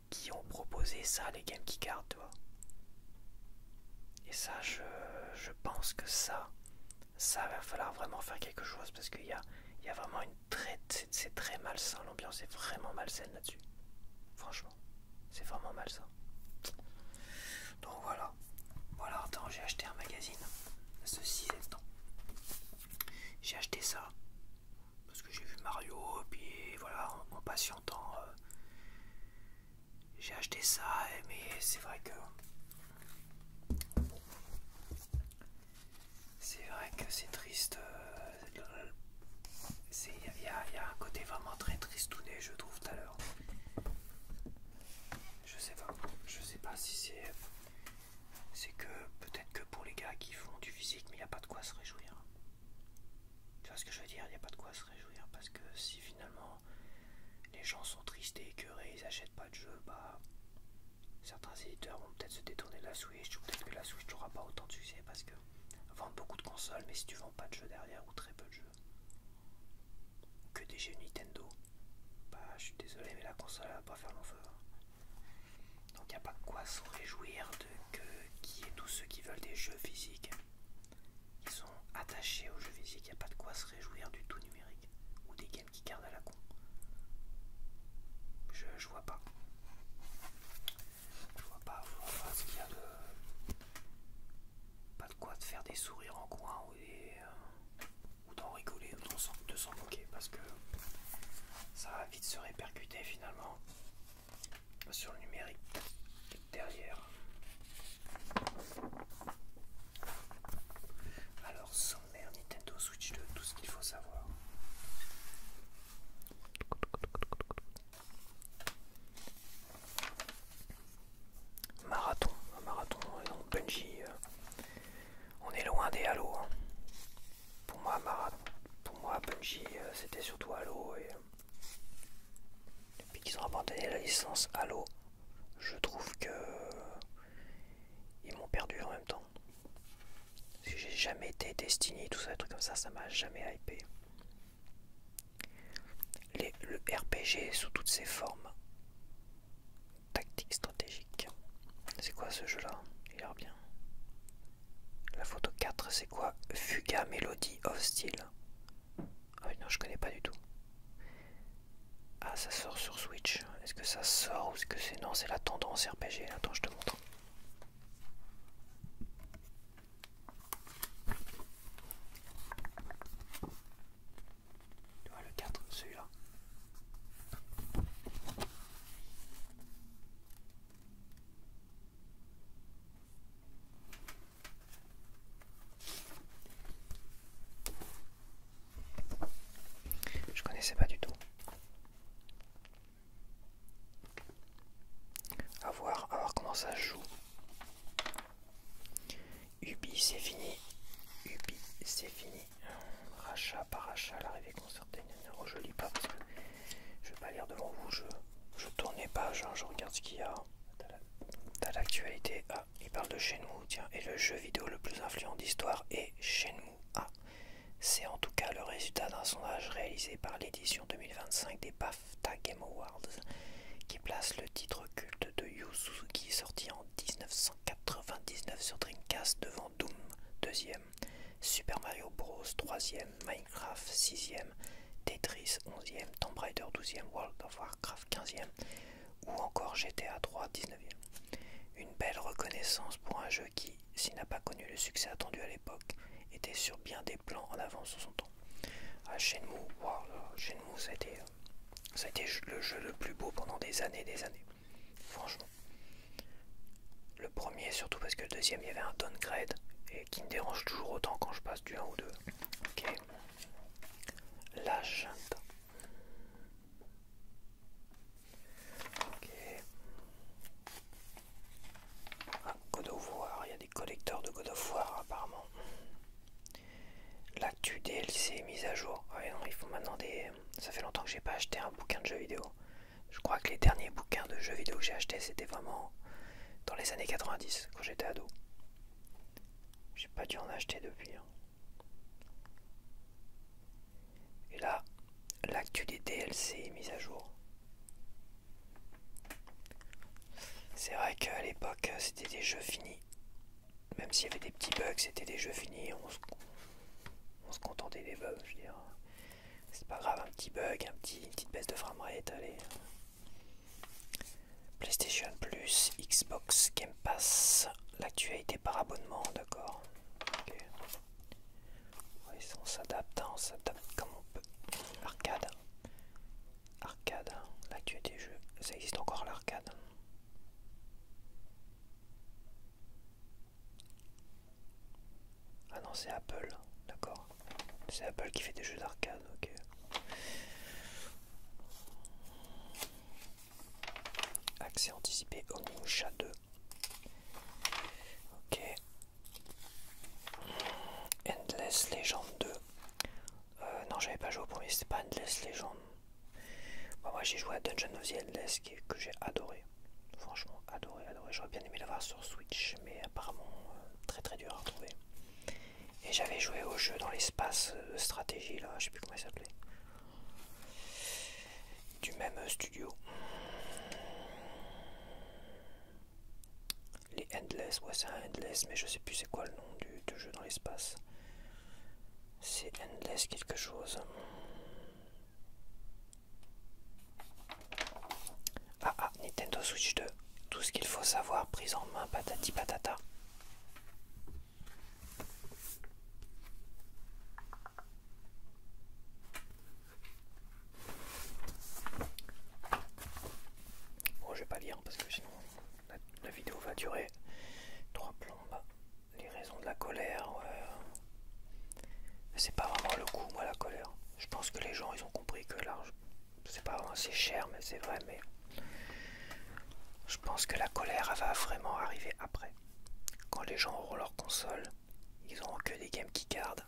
qui ont proposé ça, les Game Keycard, tu vois. ça, je pense que ça va falloir vraiment faire quelque chose parce qu'il y a vraiment c'est très malsain, l'ambiance est vraiment malsaine là-dessus. Franchement, c'est vraiment malsain. Donc voilà. Voilà, attends, j'ai acheté un magazine. Ceci étant. J'ai acheté ça parce que j'ai vu Mario, et puis voilà, en patientant, j'ai acheté ça, mais c'est vrai que c'est triste. Il y a un côté vraiment très tristouné, je trouve, tout à l'heure. Je sais pas si c'est que peut-être que pour les gars qui font du physique, mais il n'y a pas de quoi se réjouir. Tu vois ce que je veux dire? Il n'y a pas de quoi se réjouir parce que si finalement les gens sont tristes et écœurés, ils achètent pas de jeu, bah certains éditeurs vont peut-être se détourner de la Switch, ou peut-être que la Switch n'aura pas autant de succès parce que vendre beaucoup de consoles, mais si tu vends pas de jeux derrière ou très peu de jeux, que des jeux Nintendo, bah je suis désolé mais la console elle va pas faire long feu. Donc il n'y a pas de quoi se réjouir qu'il y ait tous ceux qui veulent des jeux physiques, qui sont attachés aux jeux physiques, il n'y a pas de quoi se réjouir du tout numérique, ou des games qui gardent à la con. Je vois pas. Je vois pas ce qu'il y a de... Pas de quoi te faire des sourires en coin ou d'en rigoler ou de s'en moquer parce que ça va vite se répercuter finalement sur le numérique derrière. Alors sommaire Nintendo Switch 2, tout ce qu'il faut savoir. Marathon, donc Bungie, on est loin des Halo. Hein. Pour moi Bungie c'était surtout Halo et depuis qu'ils ont abandonné la licence Halo, je trouve que ils m'ont perdu en même temps. Parce que j'ai jamais été Destiny, tout ça, des trucs comme ça m'a jamais hypé. Le RPG sous toutes ses formes. Tactique stratégique. C'est quoi ce jeu là? Il a l'air bien. La photo 4 c'est quoi? Fuga Melody of Steel. Ah oui non je connais pas du tout. Ah ça sort sur Switch. Est-ce que ça sort ou est-ce que c'est... Non c'est la tendance RPG. Attends je te montre. Tu vois le 4 celui-là. Je connaissais pas du tout. À voir comment ça se joue. Ubi c'est fini. Ubi c'est fini. Rachat par rachat, l'arrivée concertée. Oh, je lis pas parce que je vais pas lire devant vous. Je tourne les pages, hein, je regarde ce qu'il y a. T'as l'actualité. Ah, il parle de Shenmue, tiens. Et le jeu vidéo le plus influent d'histoire est Shenmue. Ah, c'est en tout cas le résultat d'un sondage réalisé par l'édition 2025 des BAFTA Game Awards qui place le titre culte de Yu Suzuki sorti en 1999 sur Dreamcast devant Doom 2ème, Super Mario Bros 3ème, Minecraft 6ème, Tetris 11ème, Tomb Raider 12ème, World of Warcraft 15ème ou encore GTA 3 19ème. Une belle reconnaissance pour un jeu qui, s'il n'a pas connu le succès attendu à l'époque, était sur bien des plans en avance sur son temps. Shenmue, wow, Shenmue ça a été le jeu le plus beau pendant des années. Franchement. Le premier surtout parce que le deuxième il y avait un downgrade et qui me dérange toujours autant quand je passe du 1 au 2. Ok. L'agenda. Ok. Ah, God of War, il y a des collecteurs de God of War apparemment. L'actu DLC mise à jour. Ouais, non, il faut maintenant des... Ça fait longtemps que j'ai pas acheté un bouquin de jeux vidéo. Je crois que les derniers bouquins de jeux vidéo que j'ai achetés c'était vraiment dans les années 90 quand j'étais ado. J'ai pas dû en acheter depuis. Hein. Et là, l'actu des DLC mise à jour. C'est vrai qu'à l'époque c'était des jeux finis. Même s'il y avait des petits bugs, c'était des jeux finis, on se contentait des bugs, je veux dire. C'est pas grave, un petit bug, une petite baisse de framerate, allez. PlayStation Plus, Xbox Game Pass, l'actualité par abonnement, d'accord. Ok. Ouais, on s'adapte, hein, on s'adapte comme on peut. Arcade. Arcade, l'actualité des jeux. Ça existe encore l'arcade. Ah non, c'est Apple, d'accord. C'est Apple qui fait des jeux d'arcade, ok. Accès anticipé Onimusha 2. Ok. Endless Legend 2. Non, j'avais pas joué au premier, c'était pas Endless Legend. Bon, moi j'ai joué à Dungeon of the Endless que j'ai adoré. Franchement, adoré. J'aurais bien aimé l'avoir sur Switch, mais apparemment très très dur à retrouver. Et j'avais joué au jeu dans l'espace de stratégie là, je sais plus comment il s'appelait. Du même studio. Les Endless, ouais c'est un Endless, mais je sais plus c'est quoi le nom du jeu dans l'espace. C'est Endless quelque chose. Ah, Nintendo Switch 2. Tout ce qu'il faut savoir, prise en main, patati patata. Bon, je vais pas lire parce que sinon la vidéo va durer 3 plombes. Les raisons de la colère, ouais. C'est pas vraiment le coup, moi, la colère. Je pense que les gens, ils ont compris que l'argent, c'est pas vraiment, c'est cher, mais c'est vrai, mais je pense que la colère va vraiment arriver après. Quand les gens auront leur console, ils auront que des games qui gardent.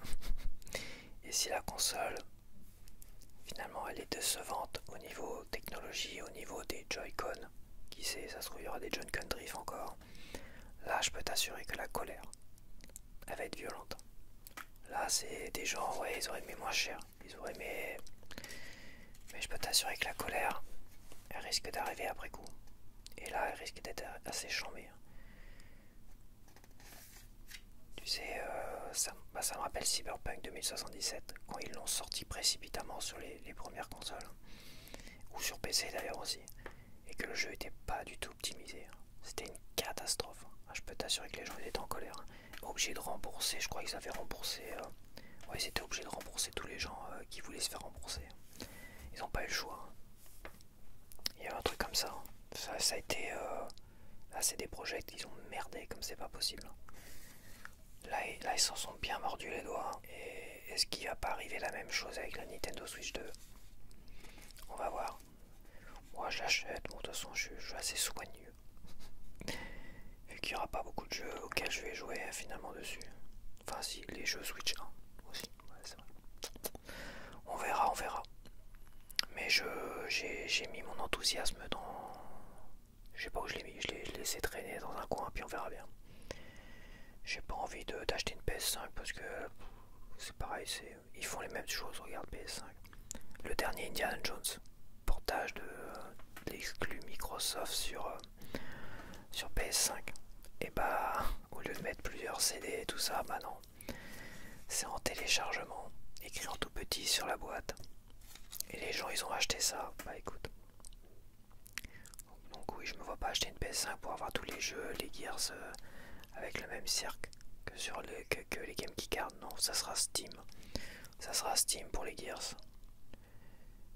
Et si la console, finalement, elle est décevante au niveau technologie, au niveau des Joy-Con, qui sait, ça se trouve, il y aura des Joy-Con Drift encore. Là, je peux t'assurer que la colère, elle va être violente. Là, c'est des gens, ouais, ils auraient aimé moins cher. Ils auraient aimé. Mais je peux t'assurer que la colère, elle risque d'arriver après coup. Et là, elle risque d'être assez chambée. Tu sais, ça me rappelle Cyberpunk 2077, quand ils l'ont sorti précipitamment sur les premières consoles. Ou sur PC d'ailleurs aussi. Et que le jeu était pas du tout optimisé. C'était une catastrophe. Je peux t'assurer que les gens étaient en colère. Obligés de rembourser, je crois qu'ils avaient remboursé. Ouais, ils étaient obligés de rembourser tous les gens qui voulaient se faire rembourser. Ils n'ont pas eu le choix. Il y a un truc comme ça. Ça a été. Là, c'est des projets qu'ils ont merdé comme c'est pas possible. Là, ils s'en sont bien mordus les doigts. Et est-ce qu'il va pas arriver la même chose avec la Nintendo Switch 2? On va voir. Moi, je l'achète. Bon, de toute façon, je suis assez soigneux. Vu qu'il n'y aura pas beaucoup de jeux auxquels je vais jouer finalement dessus. Enfin, si, les jeux Switch 1 aussi. Ouais, c'est vrai. On verra. Mais j'ai mis mon enthousiasme dans. Je sais pas où je l'ai mis, je l'ai laissé traîner dans un coin, puis on verra bien. J'ai pas envie d'acheter une PS5 parce que c'est pareil, ils font les mêmes choses, regarde PS5. Le dernier Indiana Jones, portage de l'exclu Microsoft sur PS5. Et bah, au lieu de mettre plusieurs CD et tout ça, bah non. C'est en téléchargement, écrit en tout petit sur la boîte. Et les gens, ils ont acheté ça. Bah écoute. Donc oui, je me vois pas acheter une PS5 pour avoir tous les jeux, les Gears avec le même cirque que les Game Keycard. Non, ça sera Steam. Ça sera Steam pour les Gears.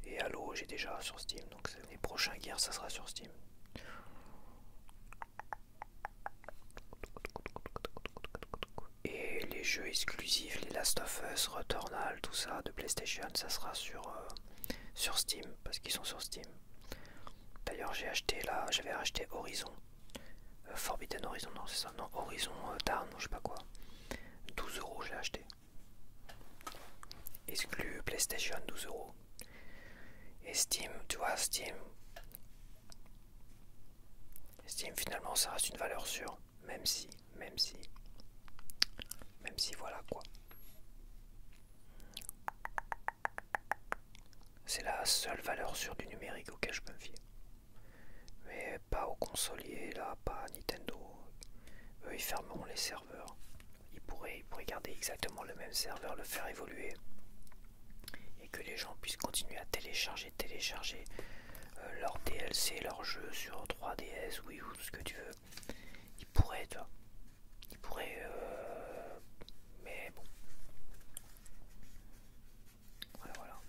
Et Halo, j'ai déjà sur Steam. Donc les prochains Gears, ça sera sur Steam. Et les jeux exclusifs, les Last of Us, Returnal, tout ça de PlayStation, ça sera sur Steam, parce qu'ils sont sur Steam. D'ailleurs, j'avais acheté Horizon. Forbidden Horizon, non, c'est ça, non, Horizon Dawn, je sais pas quoi. 12 € je l'ai acheté. Exclu PlayStation, 12 €. Et Steam, tu vois, Steam finalement ça reste une valeur sûre, même si voilà quoi. C'est la seule valeur sûre du numérique auquel je peux me fier. Mais pas aux consoliers là, pas à Nintendo. Eux ils fermeront les serveurs. Ils pourraient garder exactement le même serveur, le faire évoluer, et que les gens puissent continuer à télécharger leurs DLC, leurs jeux sur 3DS, Wii U, tout ce que tu veux. Ils pourraient, tu vois. Ils pourraient, mais bon. Voilà, voilà.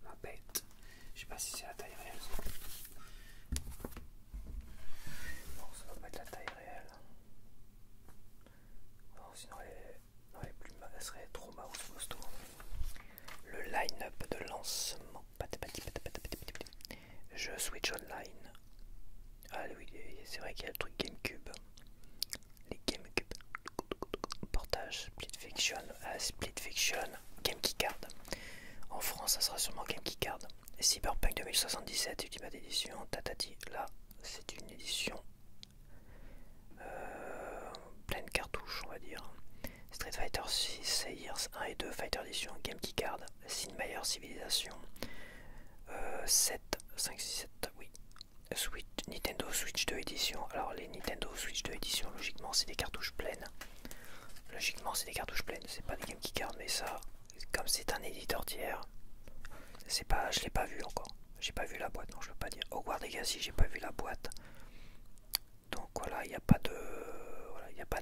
Ma bête. Je sais pas si c'est la taille réelle. Non, ça doit pas être la taille réelle. Non, sinon elle est plus elle serait trop mouse posto. Le line-up de lancement. Je Switch Online. Ah oui, c'est vrai qu'il y a le truc GameCube. Les GameCube. Portage, Split Fiction, Game Keycard. En France, ça sera sûrement Game Keycard. Cyberpunk 2077, Ultimate Edition, tatati. Là, c'est une édition pleine cartouche, on va dire. Street Fighter 6, Sayers 1 et 2, Fighter Edition, Game Keycard, Sid Meier's Civilization, 7, 5, 6, 7, oui. Nintendo Switch 2 édition. Alors les Nintendo Switch 2 édition, logiquement c'est des cartouches pleines. C'est pas des Game Keycard, mais ça, comme c'est un éditeur tiers, c'est pas, je l'ai pas vu encore. J'ai pas vu la boîte, non je peux pas dire. Hogwarts Legacy, j'ai pas vu la boîte. Donc voilà, il n'y a pas de,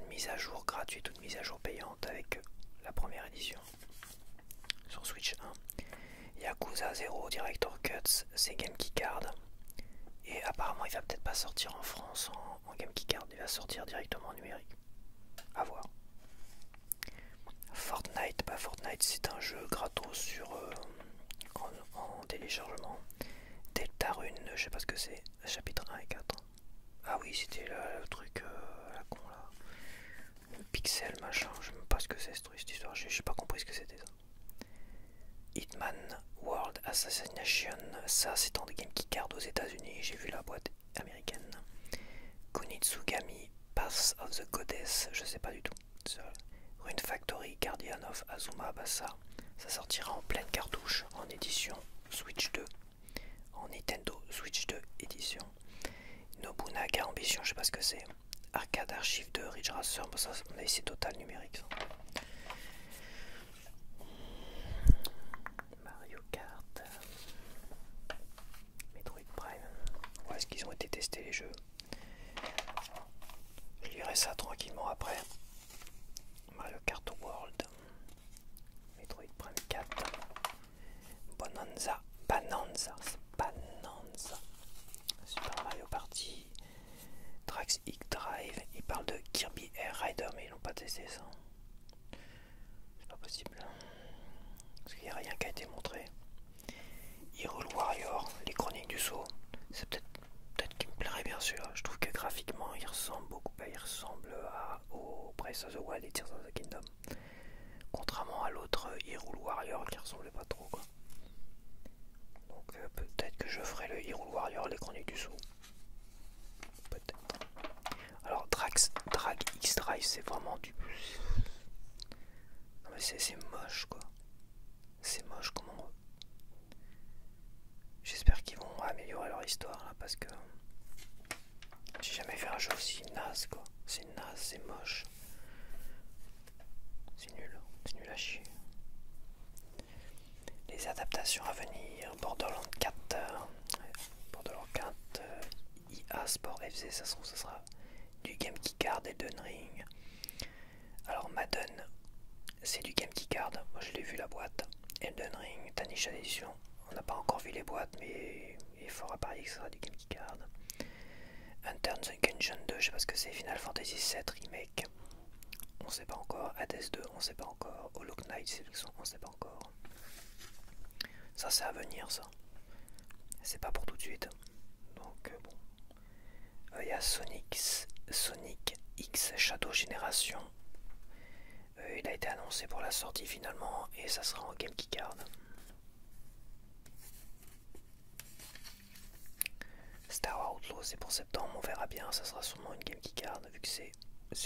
mise à jour gratuite ou de mise à jour payante avec la première édition sur Switch 1. Yakuza 0 Director Cuts, c'est Game Keycard. Et apparemment il va peut-être pas sortir en France en Game Keycard, il va sortir directement en numérique. A voir. Fortnite, Fortnite c'est un jeu gratos sur en téléchargement. Deltarune, je sais pas ce que c'est, chapitre 1 et 4. Ah oui, c'était le truc la con là. Le pixel machin, je sais même pas ce que c'est cette histoire, j'ai pas compris ce que c'était ça. Hitman World Assassination, ça c'est en Game Keycard aux États-Unis, j'ai vu la boîte américaine. Kunitsugami Path of the Goddess, je sais pas du tout. Rune Factory Guardian of Azuma, ça sortira en pleine cartouche en édition Switch 2, en Nintendo Switch 2 édition. Nobunaga Ambition, je sais pas ce que c'est. Arcade Archive de Ridge Racer, ça on a essayé total numérique ça. Mario Kart, Metroid Prime. Où est-ce qu'ils ont été testés les jeux? Je lirai ça tranquillement après. Mario Kart World, Metroid Prime 4, Bonanza, Super Mario Party, Trax X-Drive. Ils parlent de Kirby Air Rider, mais ils n'ont pas testé ça. C'est pas possible. Parce qu'il n'y a rien qui a été montré. Hyrule Warrior, les chroniques du saut. C'est peut-être qu'il me plairait bien celui-là. Je trouve que graphiquement il ressemble beaucoup. Il ressemble au Breath of the Wild et Tears of the Kingdom. Contrairement à l'autre Hyrule Warrior qui ressemblait pas trop quoi. Donc peut-être que je ferai le Hyrule Warrior, les chroniques du saut. Peut-être. Alors Drag X-Drive, c'est vraiment du... Non mais c'est moche quoi. C'est moche comment... J'espère qu'ils vont améliorer leur histoire là parce que... J'ai jamais vu un jeu aussi naze quoi. C'est naze, c'est moche. C'est nul à chier. Les adaptations à venir, Borderlands 4, IA Sport FC, ça sera du Game Keycard et Elden Ring. Alors Madden, c'est du Game Keycard, moi je l'ai vu la boîte. Elden Ring, Tanisha Edition, on n'a pas encore vu les boîtes, mais il est fort à parier que ce sera du Game Keycard. Enter the Gungeon 2, je sais pas ce que c'est, Final Fantasy VII Remake, on sait pas encore. Hades 2, on sait pas encore. Hollow Knight, on sait pas encore. Ça c'est à venir ça. C'est pas pour tout de suite. Donc bon. Il y a Sonic X Shadow Génération. Il a été annoncé pour la sortie finalement et ça sera en Game Keycard. Star Outlaw c'est pour septembre, on verra bien, ça sera sûrement une Game Keycard vu que c'est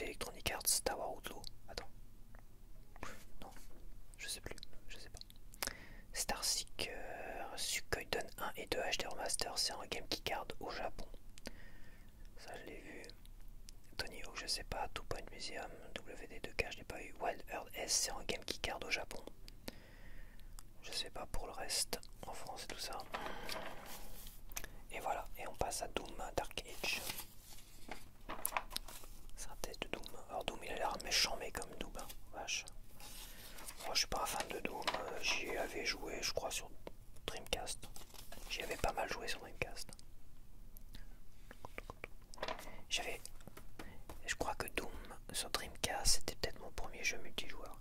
Electronic Arts Star Outlaw. Attends. Non, je sais plus, je sais pas. Star Seeker, Sukhoi et 2 HD Remaster, c'est un Game Keycard au Japon. Ça je l'ai vu. Tony Hawk, je sais pas. Two Point Museum, WD2K, je l'ai pas eu. Wild Earth S, c'est un Game Keycard au Japon. Je sais pas pour le reste, en France et tout ça. Et voilà, et on passe à Doom Dark Age. C'est un test de Doom. Alors Doom il a l'air méchant mais comme Doom, hein. Vache. Moi je suis pas un fan de Doom, j'y avais joué je crois sur Dreamcast. J'y avais pas mal joué sur Dreamcast. Je crois que Doom sur Dreamcast c'était peut-être mon premier jeu multijoueur.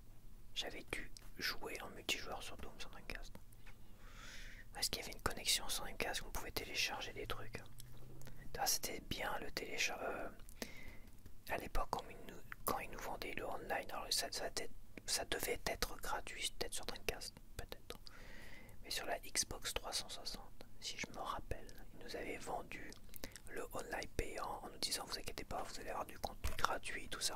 J'avais dû jouer en multijoueur sur Doom sur Dreamcast. Est-ce qu'il y avait une connexion sur Dreamcast qu'on pouvait télécharger des trucs? C'était bien le télécharge. À l'époque quand ils nous vendaient le online, alors ça devait être gratuit peut-être sur Dreamcast, peut-être. Mais sur la Xbox 360, si je me rappelle, ils nous avaient vendu le online payant en nous disant vous inquiétez pas, vous allez avoir du contenu gratuit, tout ça.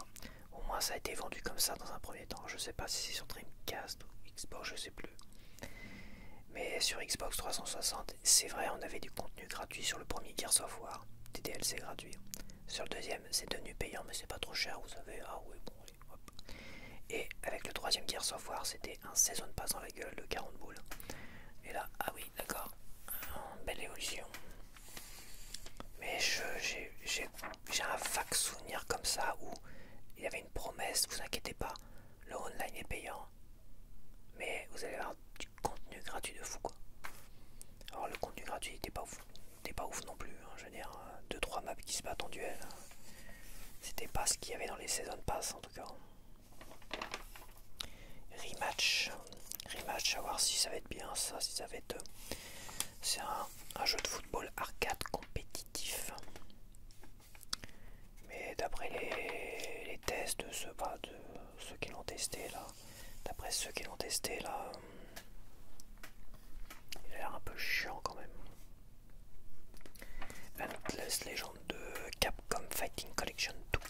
Au moins ça a été vendu comme ça dans un premier temps. Je sais pas si c'est sur Dreamcast ou Xbox, je sais plus. Mais sur Xbox 360, c'est vrai, on avait du contenu gratuit sur le premier Gears of War, des DLC gratuits. Sur le deuxième, c'est devenu payant, mais c'est pas trop cher, vous savez. Ah oui, bon, allez, hop. Et avec le troisième Gears of War, c'était un Season Pass dans la gueule de 40 boules. Et là, ah oui, d'accord, belle évolution. Mais j'ai un vague souvenir comme ça où il y avait une promesse, vous inquiétez pas, le online est payant, mais vous allez avoir du contenu gratuit de fou quoi. Alors le contenu gratuit n'était pas ouf non plus, hein. Je veux dire, 2-3 maps qui se battent en duel, c'était pas ce qu'il y avait dans les Season Pass en tout cas. Rematch, à voir si ça va être bien ça, si ça va être... C'est un jeu de football arcade compétitif. Mais d'après les tests de ceux qui l'ont testé là, d'après ceux qui l'ont testé là, il a l'air un peu chiant quand même. Limitless Legend de Capcom Fighting Collection 2.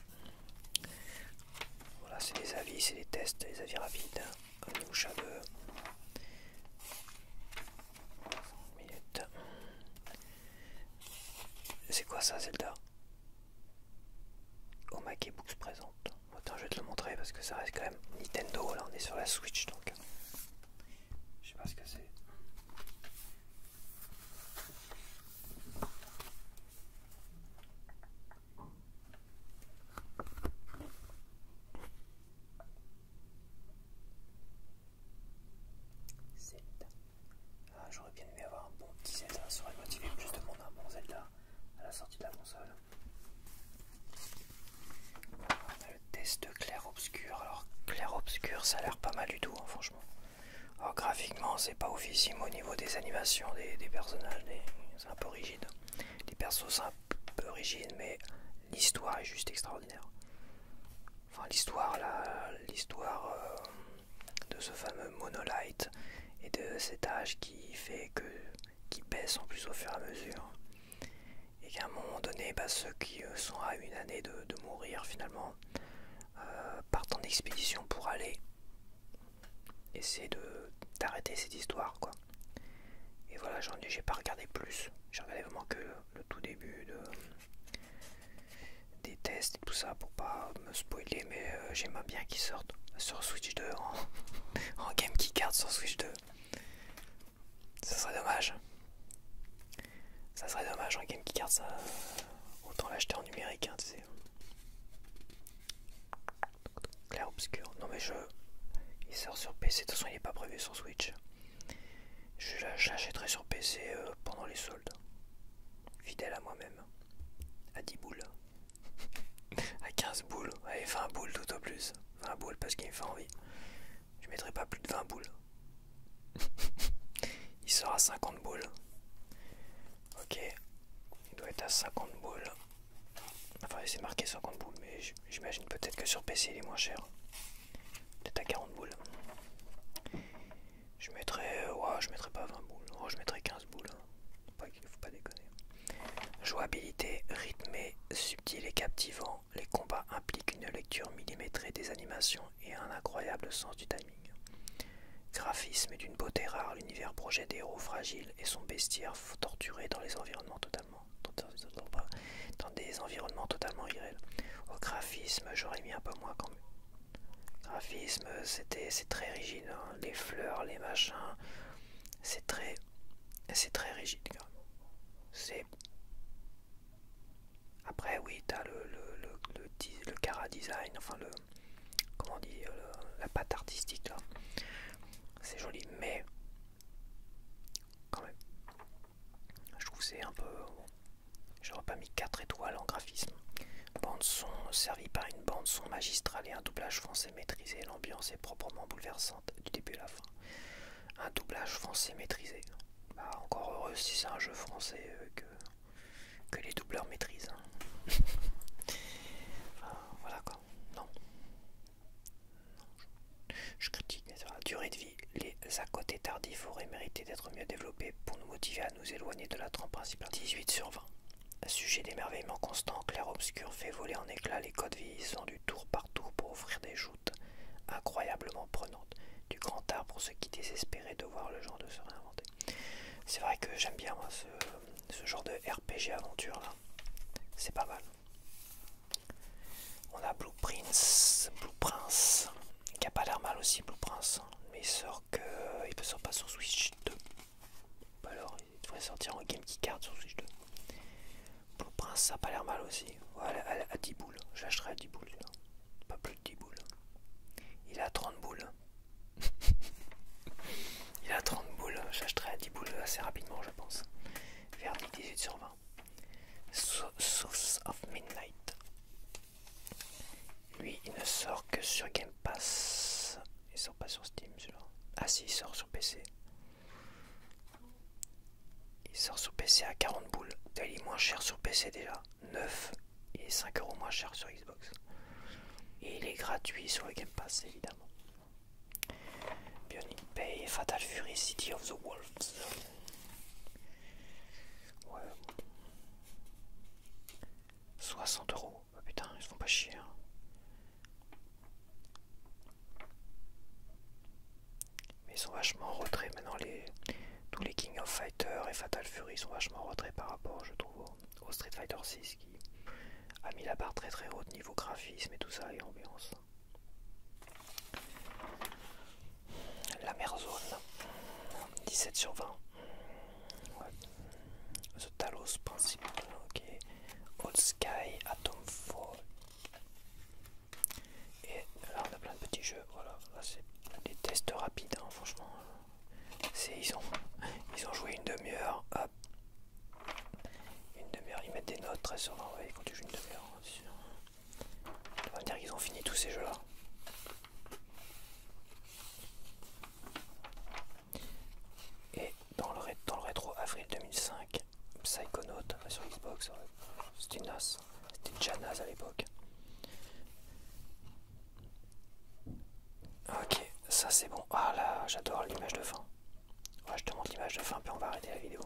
Voilà, c'est les avis, c'est les tests, les avis rapides. Onimusha 2. Minute. C'est quoi ça, Zelda? Omake Books présente. Attends, je vais te le montrer parce que ça reste quand même Nintendo. Là, on est sur la Switch donc. Je sais pas ce que c'est. Ah, j'aurais bien aimé avoir un bon petit Zelda, ça aurait motivé plus de monde, un bon Zelda à la sortie de la console. On a le test de clair-obscur. Alors, clair-obscur, ça a l'air pas mal du tout, hein, franchement. Alors, graphiquement, c'est pas oufissime au niveau des animations des personnages, c'est un peu rigide. Les persos, c'est un peu rigide, mais l'histoire est juste extraordinaire. Enfin, l'histoire de ce fameux Monolith et de cet âge qui baisse en plus au fur et à mesure. Et qu'à un moment donné, ceux qui sont à une année de mourir finalement partent en expédition pour aller essayer d'arrêter cette histoire quoi. Et voilà, j'ai pas regardé plus, j'ai regardé vraiment que le tout début des tests et tout ça pour pas me spoiler, mais j'aimerais bien qu'ils sortent sur Switch 2 en Game Keycard sur Switch 2. Ça serait dommage. Ça serait dommage en Game Keycard, ça. Autant l'acheter en numérique, hein, tu sais. Clair obscur. Non mais il sort sur PC, de toute façon il n'est pas prévu sur Switch. Je l'achèterai sur PC pendant les soldes. Fidèle à moi-même. À 10 boules. À 15 boules. Allez, 20 boules tout au plus. 20 boules parce qu'il me fait envie. Je mettrai pas plus de 20 boules. Il sort à 50 boules. Ok. Il doit être à 50 boules. Enfin, c'est marqué 50 boules, mais j'imagine peut-être que sur PC il est moins cher. Peut-être à 40 boules. Je mettrais pas 20 boules. Oh, je mettrais 15 boules. Faut pas déconner. Jouabilité rythmée, subtile et captivant. Les combats impliquent une lecture millimétrée des animations et un incroyable sens du timing. graphisme est d'une beauté rare, l'univers projette des héros fragiles et son bestiaire torturé dans les environnements totalement irréels. Au graphisme, j'aurais mis un peu moins quand même. Graphisme, c'est très rigide, hein. Les fleurs, les machins, c'est très rigide quand même. C'est après oui, t'as le cara design, enfin le comment on dit, la patte artistique là. C'est joli, mais quand même, je trouve que c'est un peu bon. J'aurais pas mis 4 étoiles en graphisme. Bande son servie par une bande son magistrale et un doublage français maîtrisé. L'ambiance est proprement bouleversante du début à la fin. Un doublage français maîtrisé. Bah, encore heureux si c'est un jeu français que les doubleurs maîtrisent. Hein. Enfin, voilà quoi. Non. Je critique, mais ça va. Durée de vie. Les à côté tardifs auraient mérité d'être mieux développés pour nous motiver à nous éloigner de la trame principale. 18/20. Sujet d'émerveillement constant, clair-obscur fait voler en éclats les codes vieillissants du tour par tour pour offrir des joutes incroyablement prenantes. Du grand art pour ceux qui désespéraient de voir le genre de se réinventer. C'est vrai que j'aime bien moi ce genre de RPG aventure là. C'est pas mal. On a Blue Prince, qui a pas l'air mal aussi, Blue Prince, mais il sort pas sur Switch 2. Alors il devrait sortir en Game Key Card sur Switch 2. Blue Prince, ça a pas l'air mal aussi. Ouais, à 10 boules, j'achèterai à 10 boules. Là. Pas plus de 10 boules. Il a 30 boules. Il a 30 boules, j'achèterai à 10 boules assez rapidement, je pense. Verdict 18/20. Source of Midnight. Lui, il ne sort que sur Game Pass. Il sort pas sur Steam, celui-là. Ah si, il sort sur PC. Il sort sur PC à 40 boules. Il est moins cher sur PC déjà. 9 et 5 € moins cher sur Xbox. Et il est gratuit sur le Game Pass, évidemment. Bionic Bay, Fatal Fury, City of the Wolves. Ouais. 60 €. Oh, putain, ils se font pas chier. Hein. Mais ils sont vachement en retrait maintenant. Tous les King of Fighters et Fatal Fury sont vachement en retrait par rapport, je trouve, au Street Fighter 6 qui a mis la barre très très haute niveau graphisme et tout ça et ambiance. La mer zone. 17/20. Ouais. The Talos Principle. Ok. Old Sky, Atom Fall. Et là on a plein de petits jeux. Voilà. Là c'est des tests rapides, hein, franchement. Ils ont joué une demi-heure. Hop. Une demi-heure. Ils mettent des notes très sur 20. Ouais, quand tu joues une demi-heure. On va me dire qu'ils ont fini tous ces jeux là. Et dans le rétro avril 2005, Psychonaut sur Xbox, c'était naze, c'était déjà naze à l'époque. Ok, ça c'est bon. Ah là, j'adore l'image de fin. Ouais, je te montre l'image de fin, puis on va arrêter la vidéo.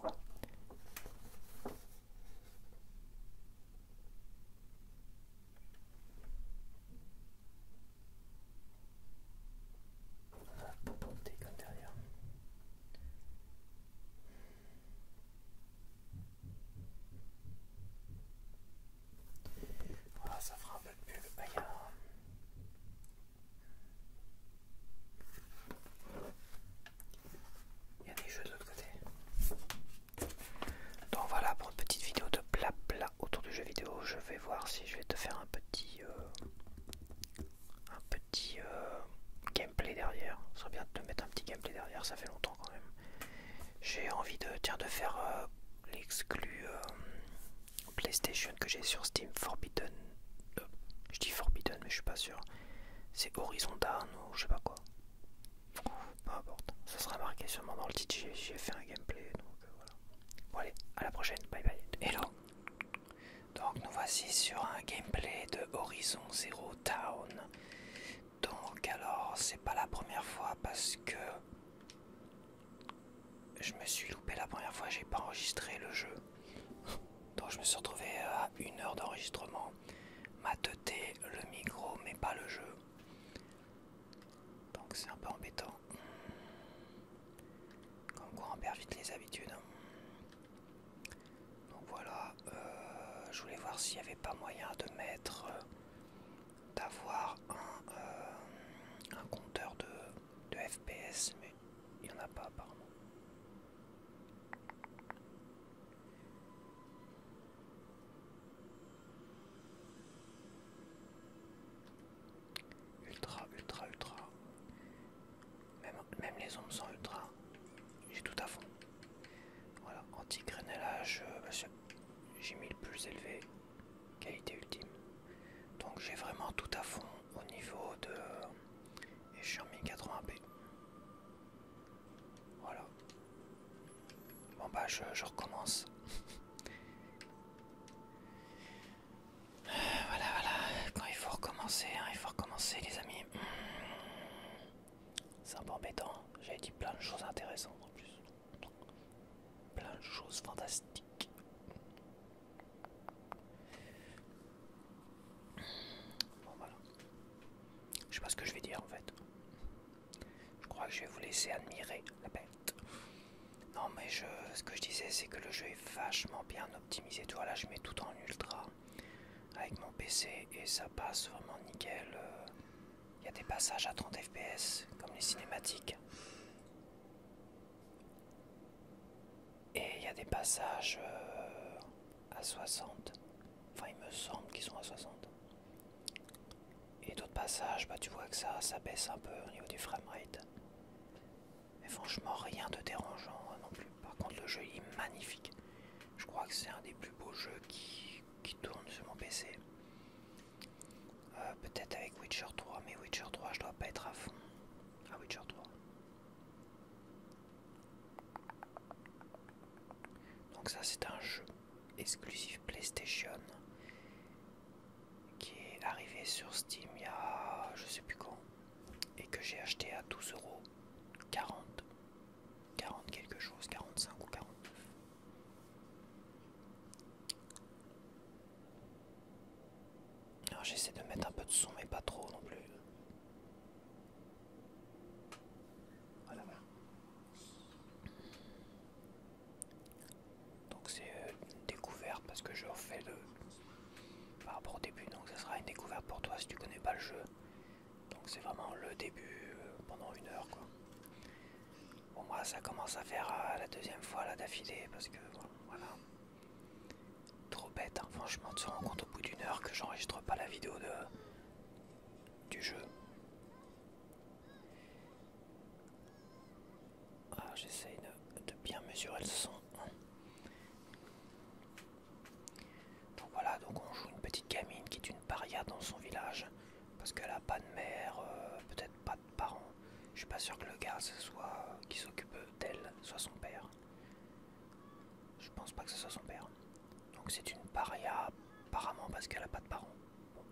Voilà, ça fera un peu de pub. Il y a des jeux de l'autre côté. Donc voilà pour une petite vidéo de blabla autour du jeu vidéo. Je vais voir si je vais te faire un petit gameplay derrière. Ce serait bien de te mettre un petit gameplay derrière, ça fait longtemps quand même. J'ai envie de faire l'exclu PlayStation que j'ai sur Steam, Forbidden. Je dis Forbidden mais je suis pas sûr. C'est Horizon Dawn ou je sais pas quoi. Peu importe, ça sera marqué sûrement dans le titre, j'ai fait un gameplay, donc voilà. Bon allez, à la prochaine, bye bye. Hello. Donc nous voici sur un gameplay de Horizon Zero Dawn. Donc alors, c'est pas la première fois parce que je me suis loupé la première fois, j'ai pas enregistré le jeu. Donc je me suis retrouvé à 1 heure d'enregistrement, m'a teuté le micro mais pas le jeu. Donc c'est un peu embêtant. s'il n'y avait pas moyen de mettre, d'avoir un compteur de FPS, mais il n'y en a pas apparemment. Ultra, ultra, ultra. Même les ombres sont ultra. J'ai tout à fond. Voilà, anti-crénelage, j'ai mis le plus élevé, qualité ultime. Donc j'ai vraiment tout à fond au niveau de... Et je suis en 1080p. Voilà. Bon bah je recommence. Voilà, voilà, quand il faut recommencer, hein, il faut recommencer les amis. C'est un peu embêtant, j'avais dit plein de choses intéressantes en plus. Plein de choses fantastiques. Bon voilà. Je sais pas ce que je vais dire en fait. Je crois que je vais vous laisser admirer la bête. Non mais ce que je disais c'est que le jeu est vachement bien optimisé. Tu vois là je mets tout en ultra avec mon PC et ça passe vraiment nickel. Il y a des passages à 30 fps comme les cinématiques. Et il y a des passages à 60. Enfin il me semble qu'ils sont à 60. Et d'autres passages, bah tu vois que ça baisse un peu au niveau du framerate. Mais franchement rien de dérangeant non plus. Par contre le jeu il est magnifique. Je crois que c'est un des plus beaux jeux qui tourne sur mon PC. Peut-être avec Witcher 3, mais Witcher 3 je dois pas être à fond. Ah Witcher 3. Donc ça c'est un jeu exclusif PlayStation qui est arrivé sur Steam il y a je sais plus quand et que j'ai acheté à 12 euros, 40 quelque chose, 45 ou 49. Alors j'essaie de mettre un peu de son mais pas trop non plus. Voilà. Donc c'est une découverte parce que je refais le par rapport au début, donc ça sera une découverte pour toi si tu connais pas le jeu. Donc c'est vraiment le début pendant 1 heure quoi. Bon moi ça commence à faire la deuxième fois là d'affilée parce que voilà. Trop bête hein, franchement tu te rends compte au bout d'1 heure que j'enregistre pas la vidéo du jeu. Ah, j'essaye de bien mesurer le son. Donc voilà, donc on joue une petite gamine qui est une paria dans son village parce qu'elle a pas de mère, peut-être pas de parents. Je suis pas sûr que le gars qui s'occupe d'elle soit son père. Je pense pas que ce soit son père. Donc c'est une paria apparemment parce qu'elle a pas de parents. Bon.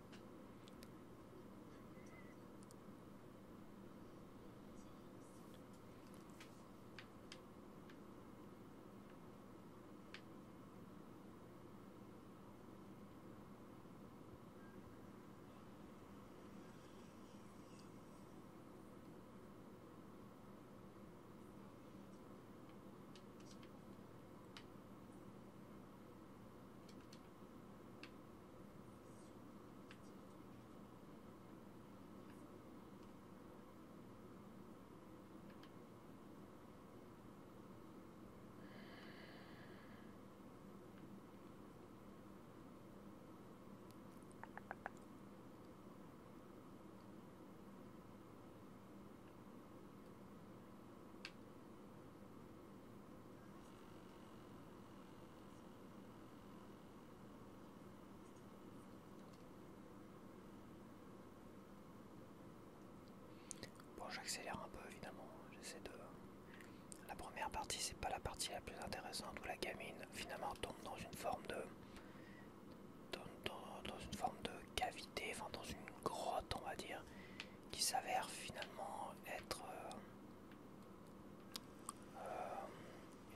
Bon, j'accélère un peu évidemment. J'essaie de. La première partie, c'est pas la partie la plus intéressante où la gamine finalement tombe dans une forme de. Dans une forme de cavité, enfin dans une grotte, on va dire, qui s'avère finalement être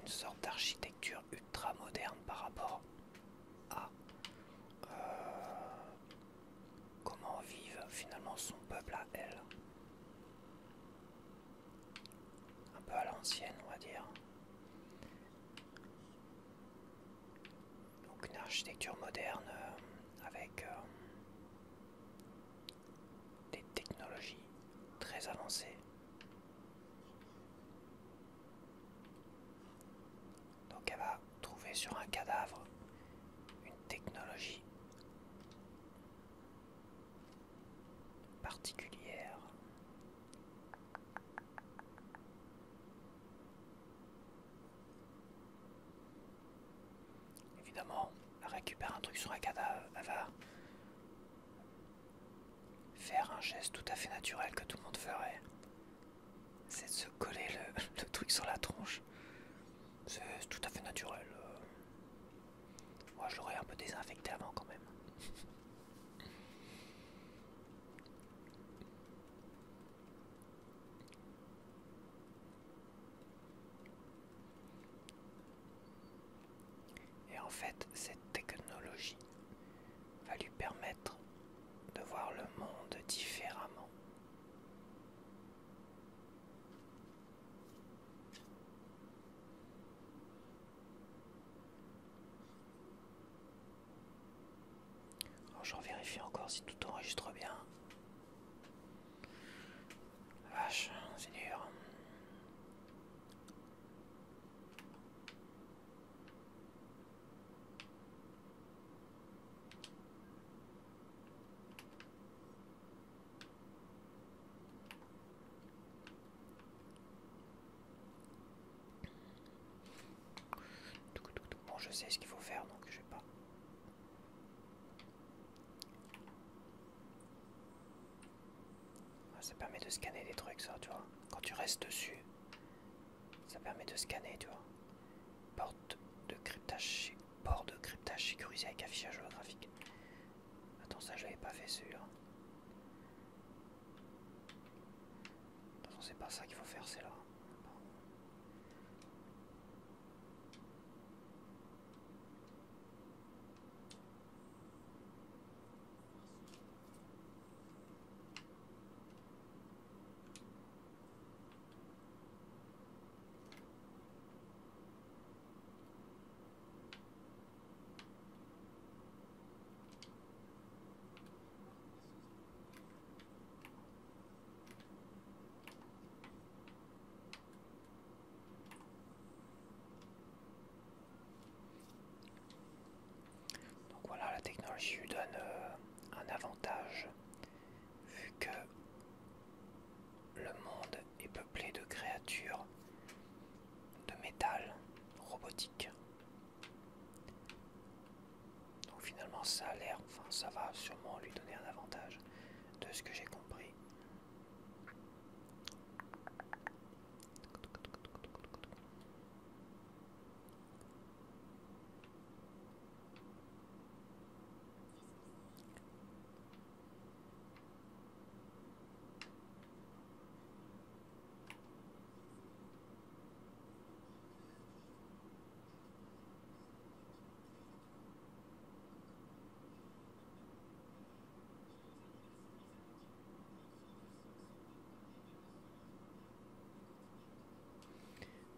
une sorte d'architecture ultra moderne par rapport à comment vivent finalement son peuple à elle. Un peu à l'ancienne, on va dire. Donc une architecture moderne avec des technologies très avancées. Donc elle va trouver sur un cadavre une technologie particulière. Évidemment, elle récupère un truc sur un cadavre, elle va faire un geste tout à fait naturel que tout le monde ferait. C'est de se coller le truc sur la tronche. C'est tout à fait naturel. Moi je l'aurais un peu désinfecté avant quand même. Et en fait, cette technologie va lui permettre de voir le monde différemment. Alors j'en vérifie encore si tout enregistre bien. Vache, c'est dur. Bon, je sais ce qu'il faut faire, donc je sais pas. Ça permet de scanner des trucs, ça, tu vois. Quand tu restes dessus, ça permet de scanner, tu vois. Port de cryptage sécurisé avec affichage holographique. Attends, ça, je l'avais pas fait celui-là. Attends, c'est pas ça qu'il faut faire, c'est là. Donc voilà, la technologie lui donne un avantage, vu que le monde est peuplé de créatures de métal robotique. Donc finalement ça a l'air, enfin ça va sûrement lui donner un avantage de ce que j'ai compris.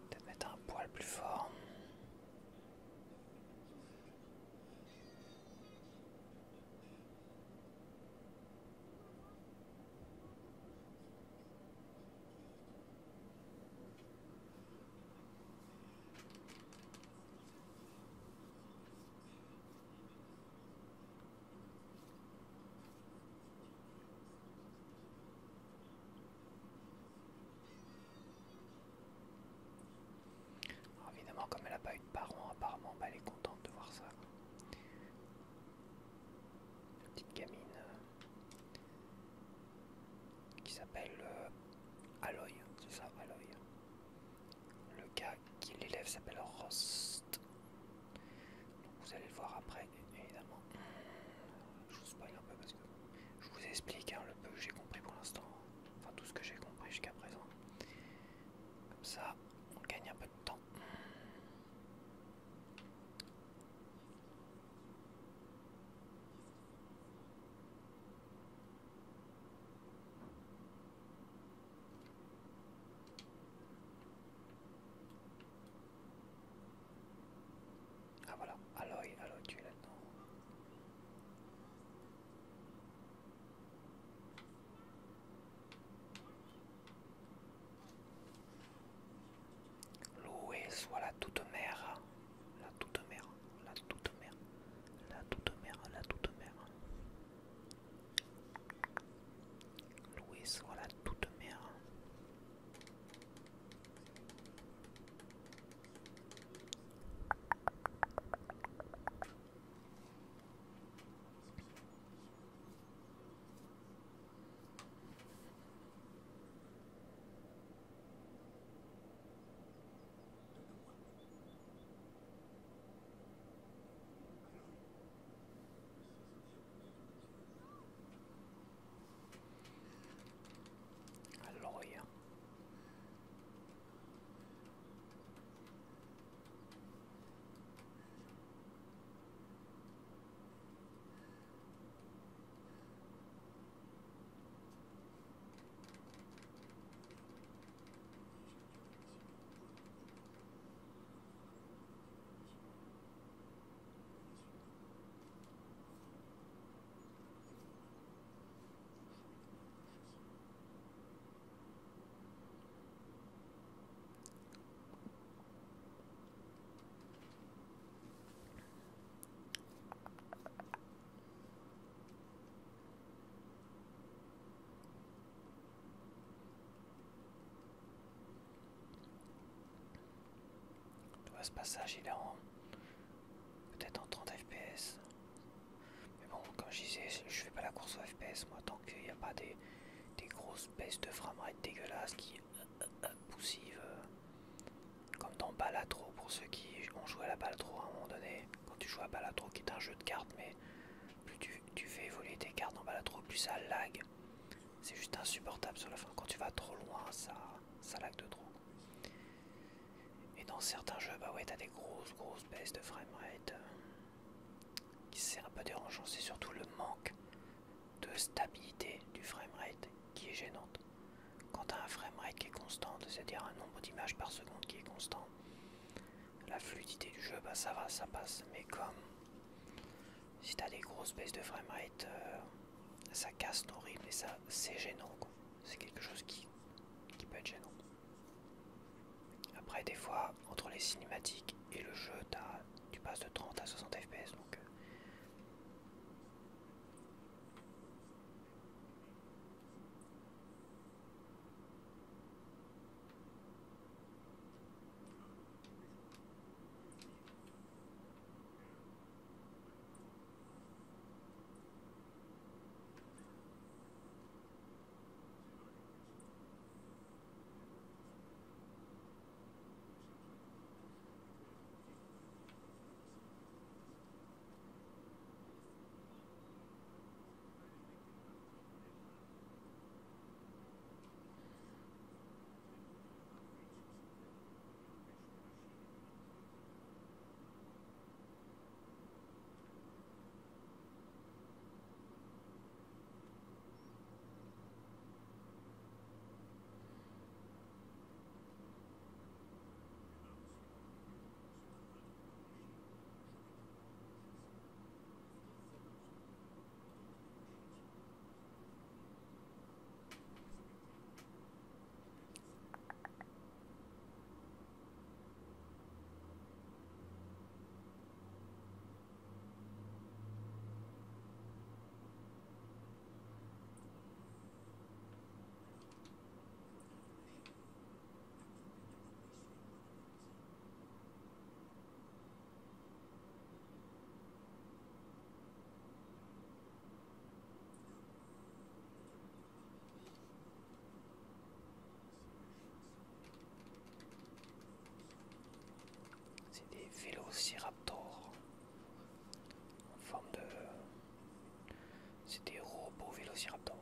Peut-être mettre un poil plus fort. Alors évidemment, comme elle n'a pas eu de parents, apparemment bah, elle est contente de voir ça. Une petite gamine qui s'appelle Aloy, c'est ça, Aloy. Le gars qui l'élève s'appelle Rost. Vous allez le voir après, évidemment. Je vous spoil un peu parce que je vous explique hein, le peu que j'ai compris pour l'instant. Enfin, tout ce que j'ai compris jusqu'à présent. Comme ça, on gagne un peu de temps. Ah voilà, Aloy, tu es là-dedans. ce passage il est en peut-être en 30 fps. Mais bon, comme je disais, je fais pas la course au FPS moi, tant qu'il n'y a pas des grosses baisses de framerate dégueulasses qui poussivent, comme dans Balatro, pour ceux qui ont joué à la Balatro à un moment donné. Quand tu joues à Balatro, qui est un jeu de cartes, mais plus tu fais évoluer tes cartes dans Balatro, plus ça lag. C'est juste insupportable sur la fin. Quand tu vas trop loin, ça lag de trop. Et dans certains jeux, bah ouais, t'as des grosses baisses de framerate qui c'est un peu dérangeant. C'est surtout le manque de stabilité du framerate qui est gênante. Quand t'as un framerate qui est constant, c'est-à-dire un nombre d'images par seconde qui est constant, la fluidité du jeu, bah ça va, ça passe. Mais comme si t'as des grosses baisses de framerate, ça casse ton rythme et ça, c'est gênant. C'est quelque chose qui peut être gênant. Après, des fois, entre les cinématiques et le jeu, tu passes de 30 à 60 fps, donc c'est des vélociraptors en forme de... C'est des robots vélociraptors.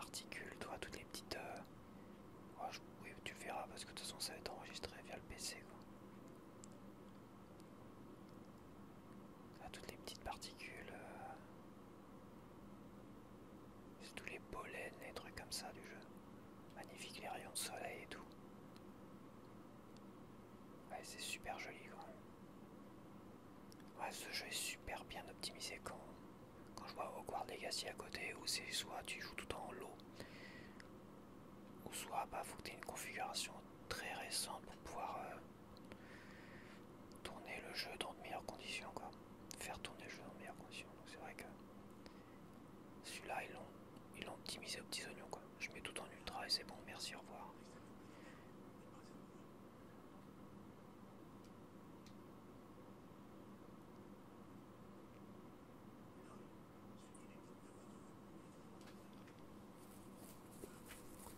particules, toi, toutes les petites... ouais, oui, tu le verras parce que de toute façon ça va être enregistré via le PC quoi. Ah, toutes les petites particules, c'est tous les pollens, les trucs comme ça du jeu. Magnifique les rayons de soleil et tout. Ouais, c'est super joli quoi. Ouais, ce jeu est super bien optimisé quand je vois Hogwarts Legacy à côté où c'est soit tu joues tout en lot ou soit bah faut que tu aies une configuration très récente pour pouvoir tourner le jeu dans de meilleures conditions quoi. Faire tourner le jeu dans de meilleures conditions. Donc c'est vrai que celui-là ils l'ont optimisé aux petits oignons quoi. Je mets tout en ultra et c'est bon, merci, au revoir.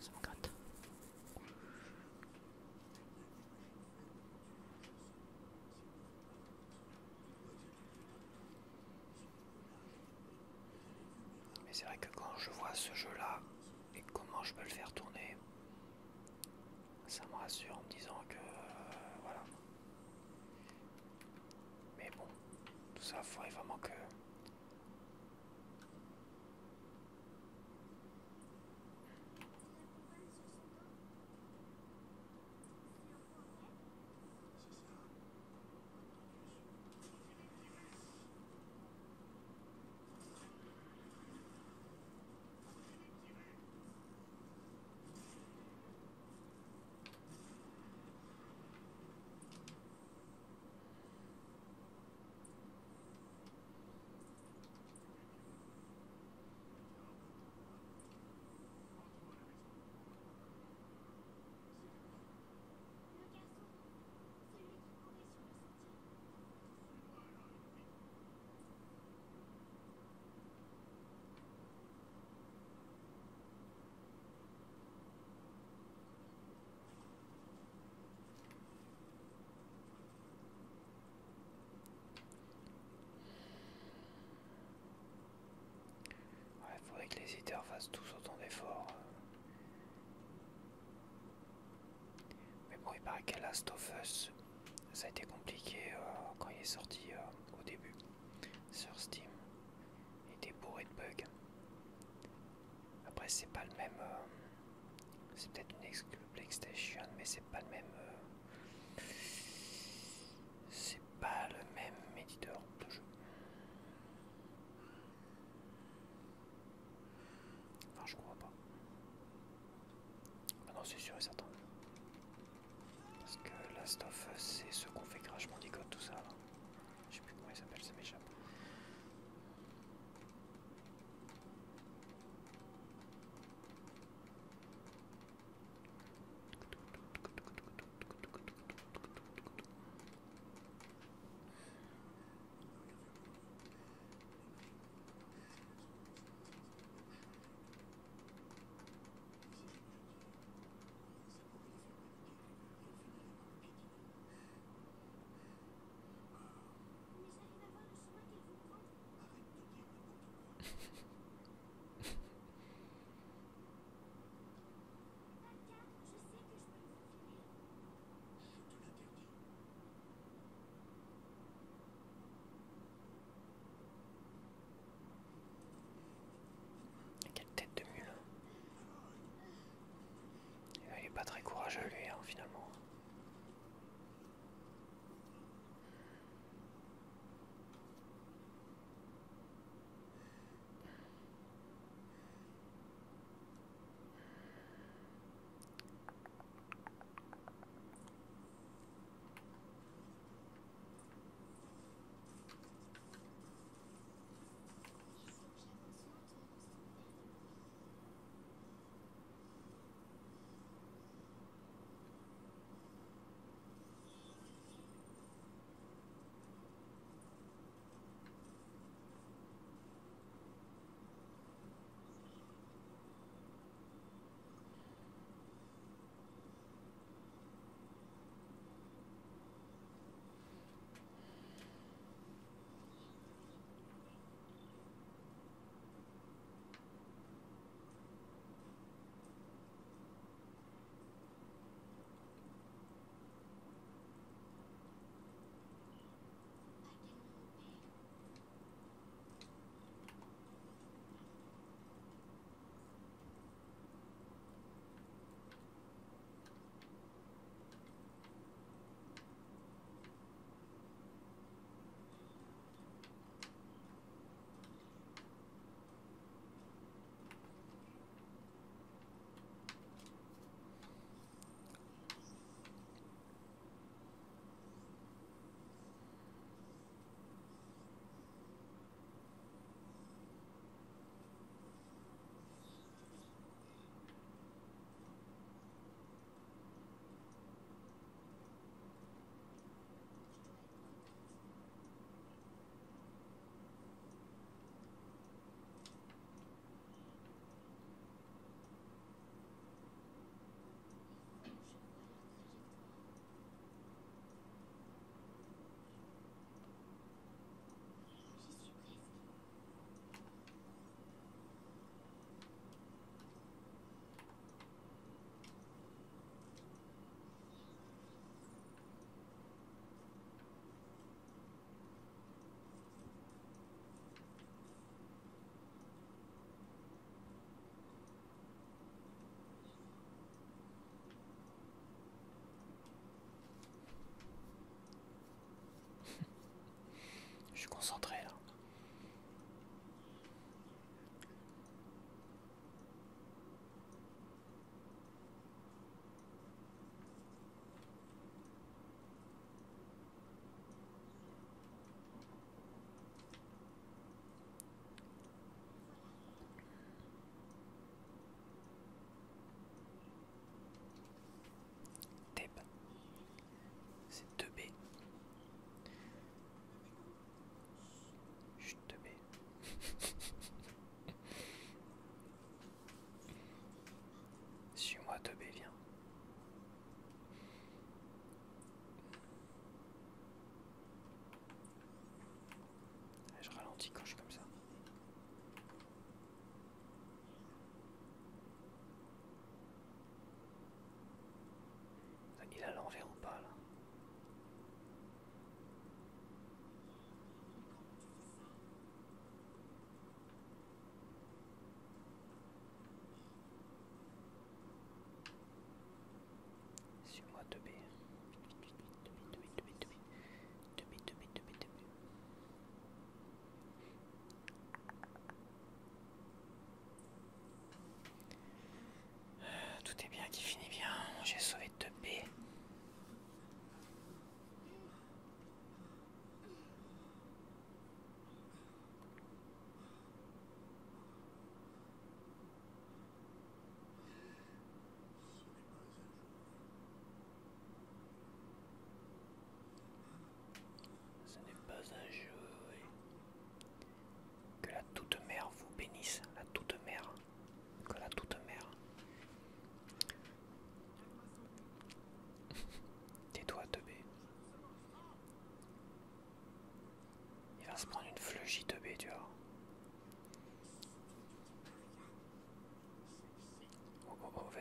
Ça me gratte. Mais c'est vrai que quand je vois ce jeu-là et comment je peux le faire tourner, ça me rassure en me disant que voilà. Mais bon, tout ça, il faudrait vraiment que... Ouais, faudrait que les éditeurs fassent tous autant d'efforts. Mais bon, il paraît que Last of Us, ça a été compliqué quand il est sorti au début sur Steam. Il était bourré de bugs. Après, c'est pas le même. C'est peut-être une exclu PlayStation, mais c'est pas le même. C'est pas le même éditeur de jeu. Enfin, je crois pas. Ah non, c'est sûr et certain. Parce que Last of Us, c'est ceux qu'on fait Crash Bandicoot, tout ça. Là. Je sais plus comment il s'appelle, ça m'échappe. Quelle tête de mule. Il est pas très courageux lui, hein, finalement.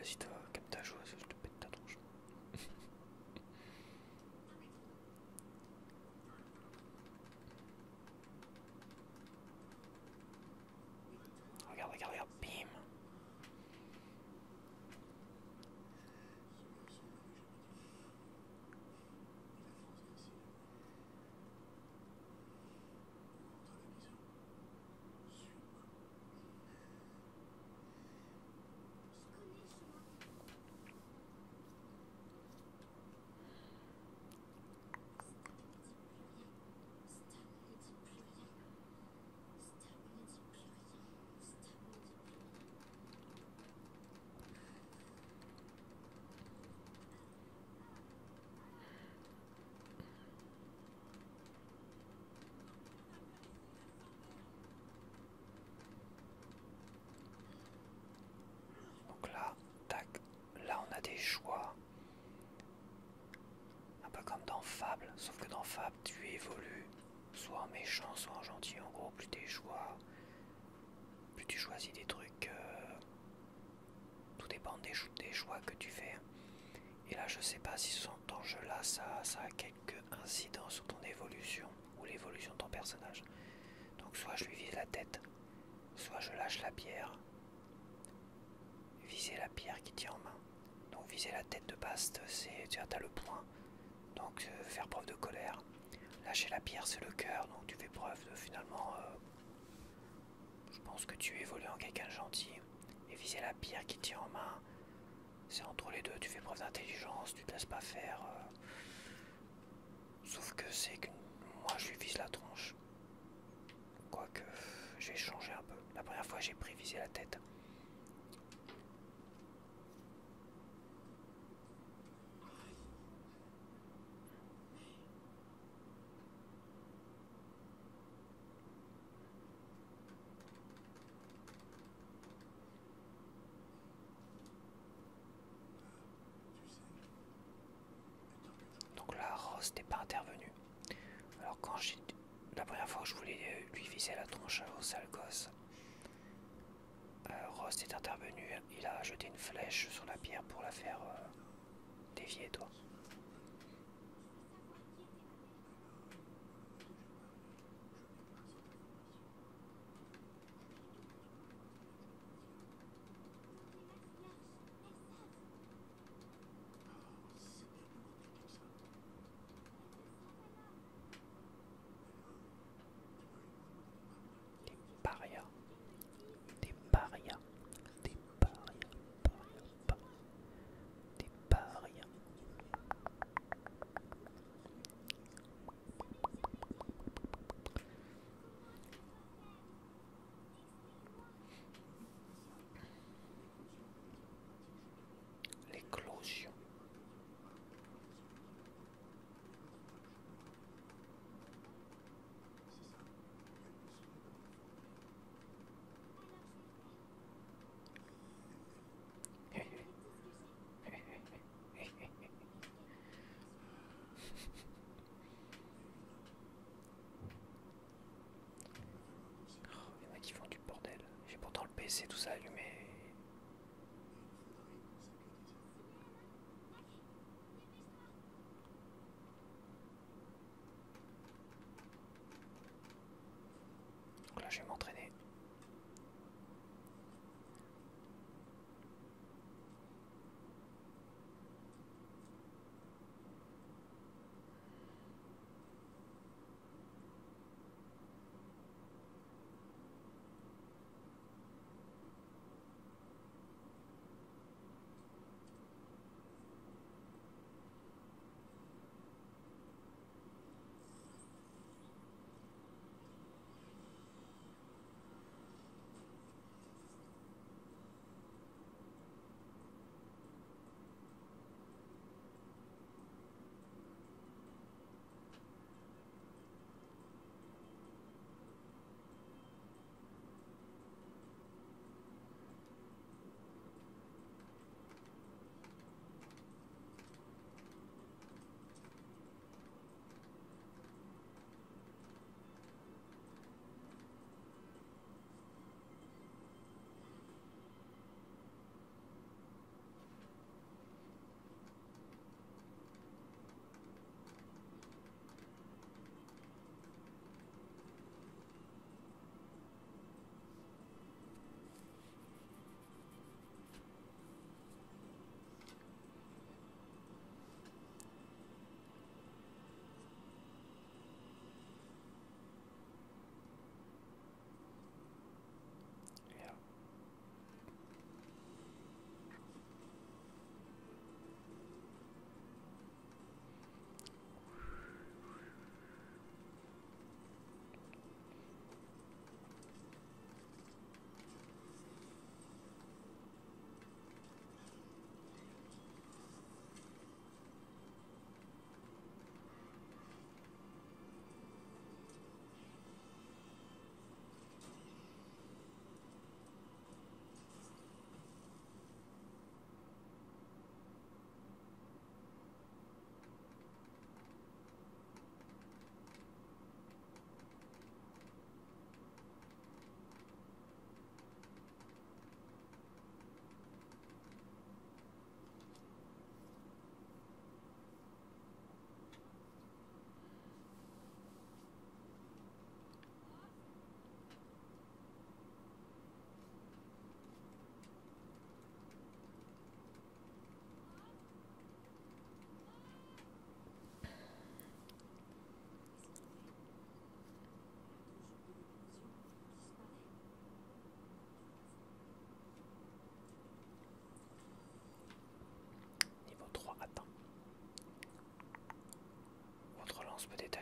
vas-y toi, comme ta joueuse, je te pète ta tronche. Regarde, regarde, regarde, bim. Donc là, tac, là on a des choix. Un peu comme dans Fable, sauf que dans Fable tu évolues soit en méchant, soit en gentil. En gros, plus tes choix, plus tu choisis des trucs, tout dépend des choix que tu fais. Et là, je sais pas si dans ce jeu-là, ça a quelques incidents sur ton évolution ou l'évolution de ton personnage. Donc soit je lui vise la tête, soit je lâche la pierre. Viser la pierre qui tient en main. Donc viser la tête de base, c'est tu as le point. Donc faire preuve de colère. Lâcher la pierre, c'est le cœur. Donc tu fais preuve de finalement... je pense que tu évolues en quelqu'un de gentil. Et viser la pierre qui tient en main, c'est entre les deux. Tu fais preuve d'intelligence, tu te laisses pas faire. Sauf que c'est que moi je lui vise la tronche. Quoique je vais changer un peu. La première fois j'ai pris viser la tête. Donc là, Ross n'est pas intervenu. Alors quand j'ai... La première fois que je voulais lui viser la tronche au sale gosse, Ross est intervenu, il a jeté une flèche sur la pierre pour la faire dévier, toi. Des parias, des parias, des parias, des parias. L'éclosion. Il y en a qui font du bordel. J'ai pourtant le PC tout ça allumé. Donc là je vais m'entraîner.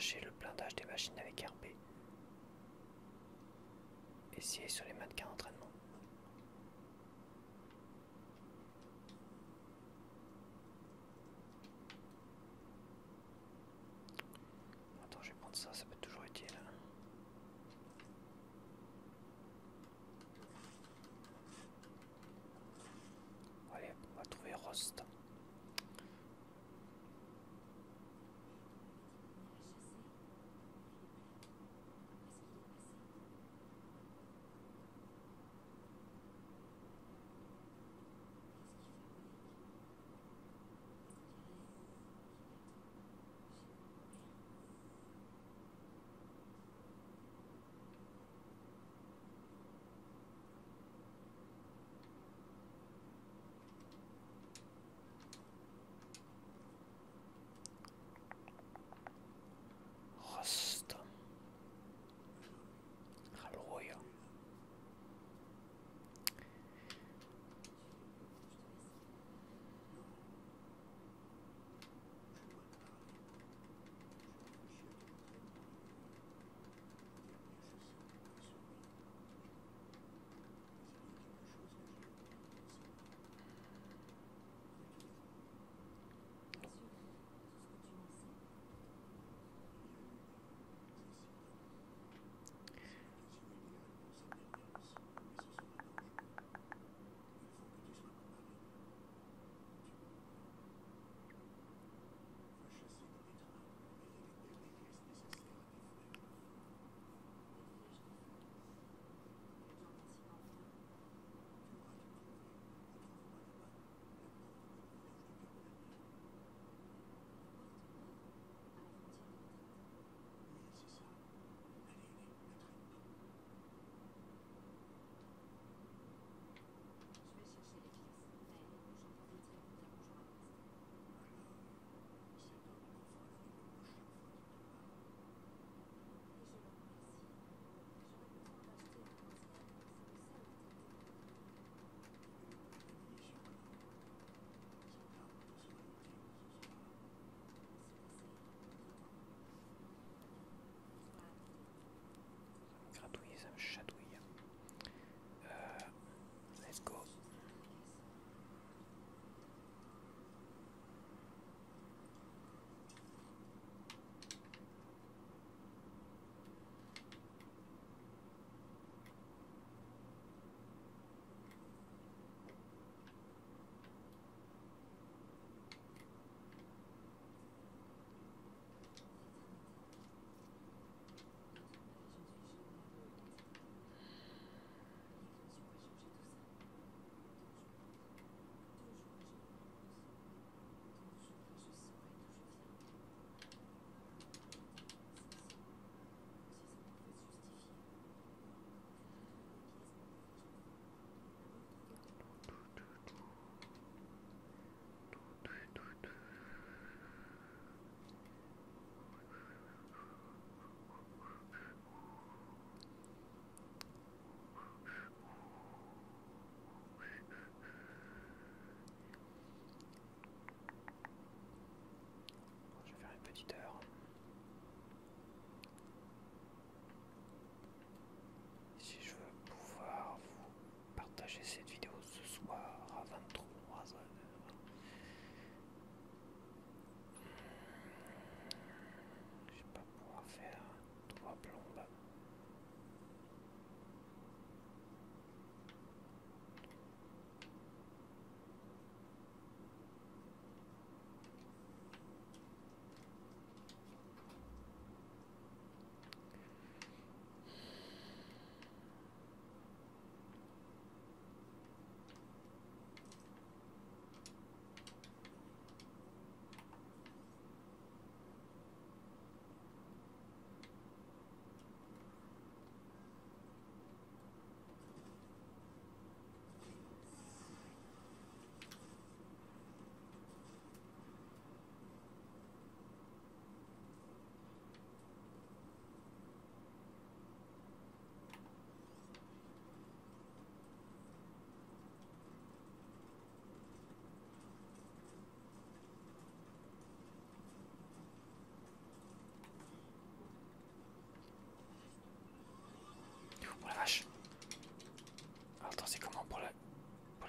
cacher le blindage des machines avec RB. Essayer sur les mannequins d'entraînement. Attends, je vais prendre ça, ça peut être toujours utile. Allez, on va trouver Rost.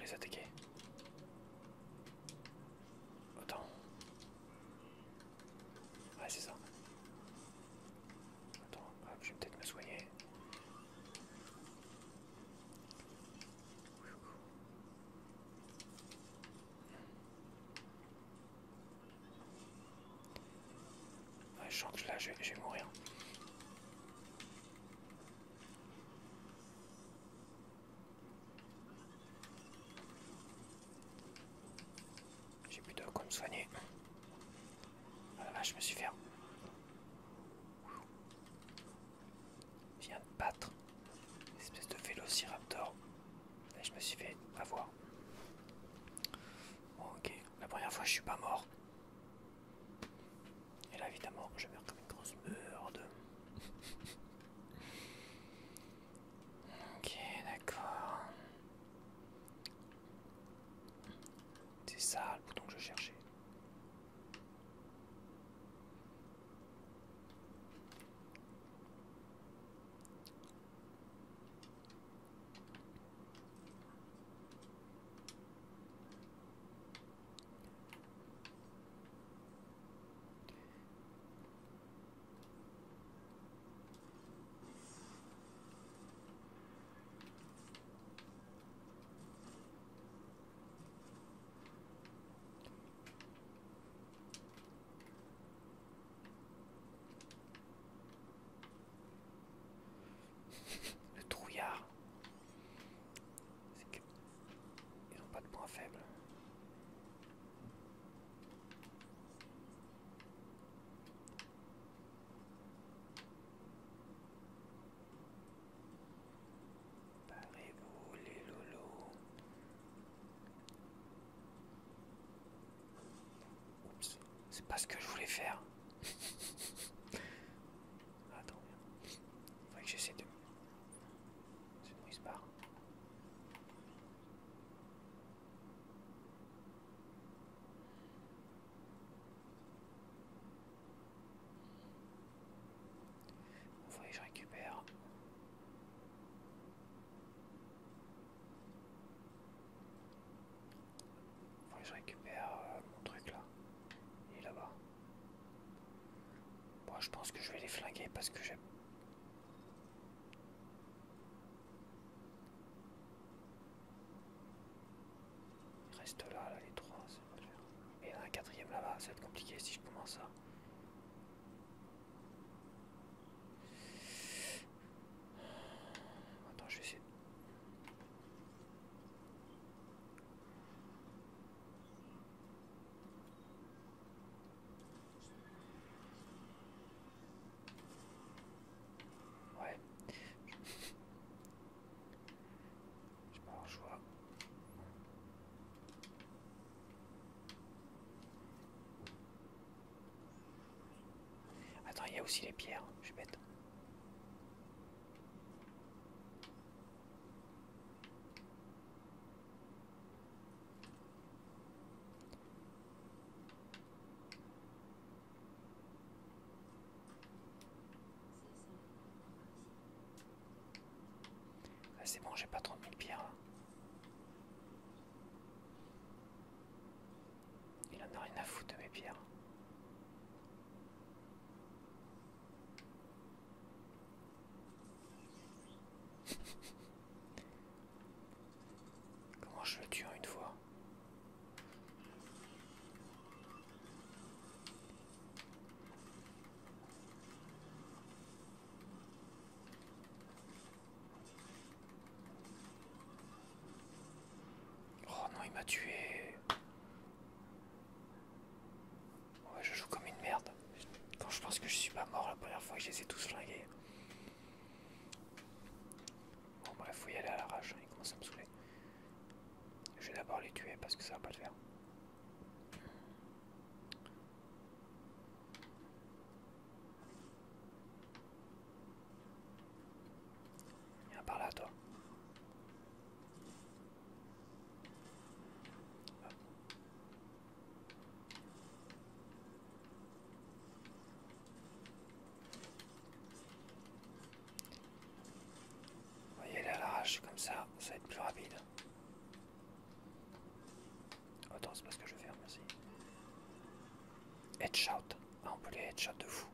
les attaquer. Attends. Ouais, c'est ça. Attends, hop, je vais peut-être me soigner. Ouais, je sens que là, je vais mourir. J'ai plus de quoi me soigner. Ah la vache, je me suis fait. Je viens de battre une espèce de vélociraptor. Et je me suis fait avoir. Bon, ok, la première fois je suis pas mort. Et là évidemment je meurs comme une grosse merde. Ok, d'accord. C'est ça le bouton que je cherchais. Le trouillard. C'est que ils n'ont pas de point faible. Barrez-vous les lolos. Oups, c'est pas ce que je voulais faire. Attends, faudrait que j'essaie de... C'est bon, il se barre. Faudrait que je récupère. Faudrait que je récupère mon truc là. Il est là-bas. Bon, je pense que je vais les flinguer parce que j'ai... Il reste là, les trois, ça va le faire. Et il y en a un quatrième là-bas, ça va être compliqué si je commence ça. Attends, je vais essayer. Ouais. J'ai pas le choix. Attends, il y a aussi les pierres, je suis bête. Ah, c'est bon, j'ai pas 30 000 pierres là. Il en a rien à foutre de mes pierres. Comment je le tue en une fois? Oh non, il m'a tué. Ouais, je joue comme une merde. Quand je pense que je suis pas mort la première fois que je les ai tous flingués. Bon bref, faut y aller à l'arrache, hein, il commence à me saouler. Je vais d'abord les tuer parce que ça va pas le faire. Viens par là, toi. Hop. On va y aller à l'arrache comme ça va être plus rapide. attends, c'est pas ce que je veux faire, merci. Headshot. Ah, on peut les headshot de fou.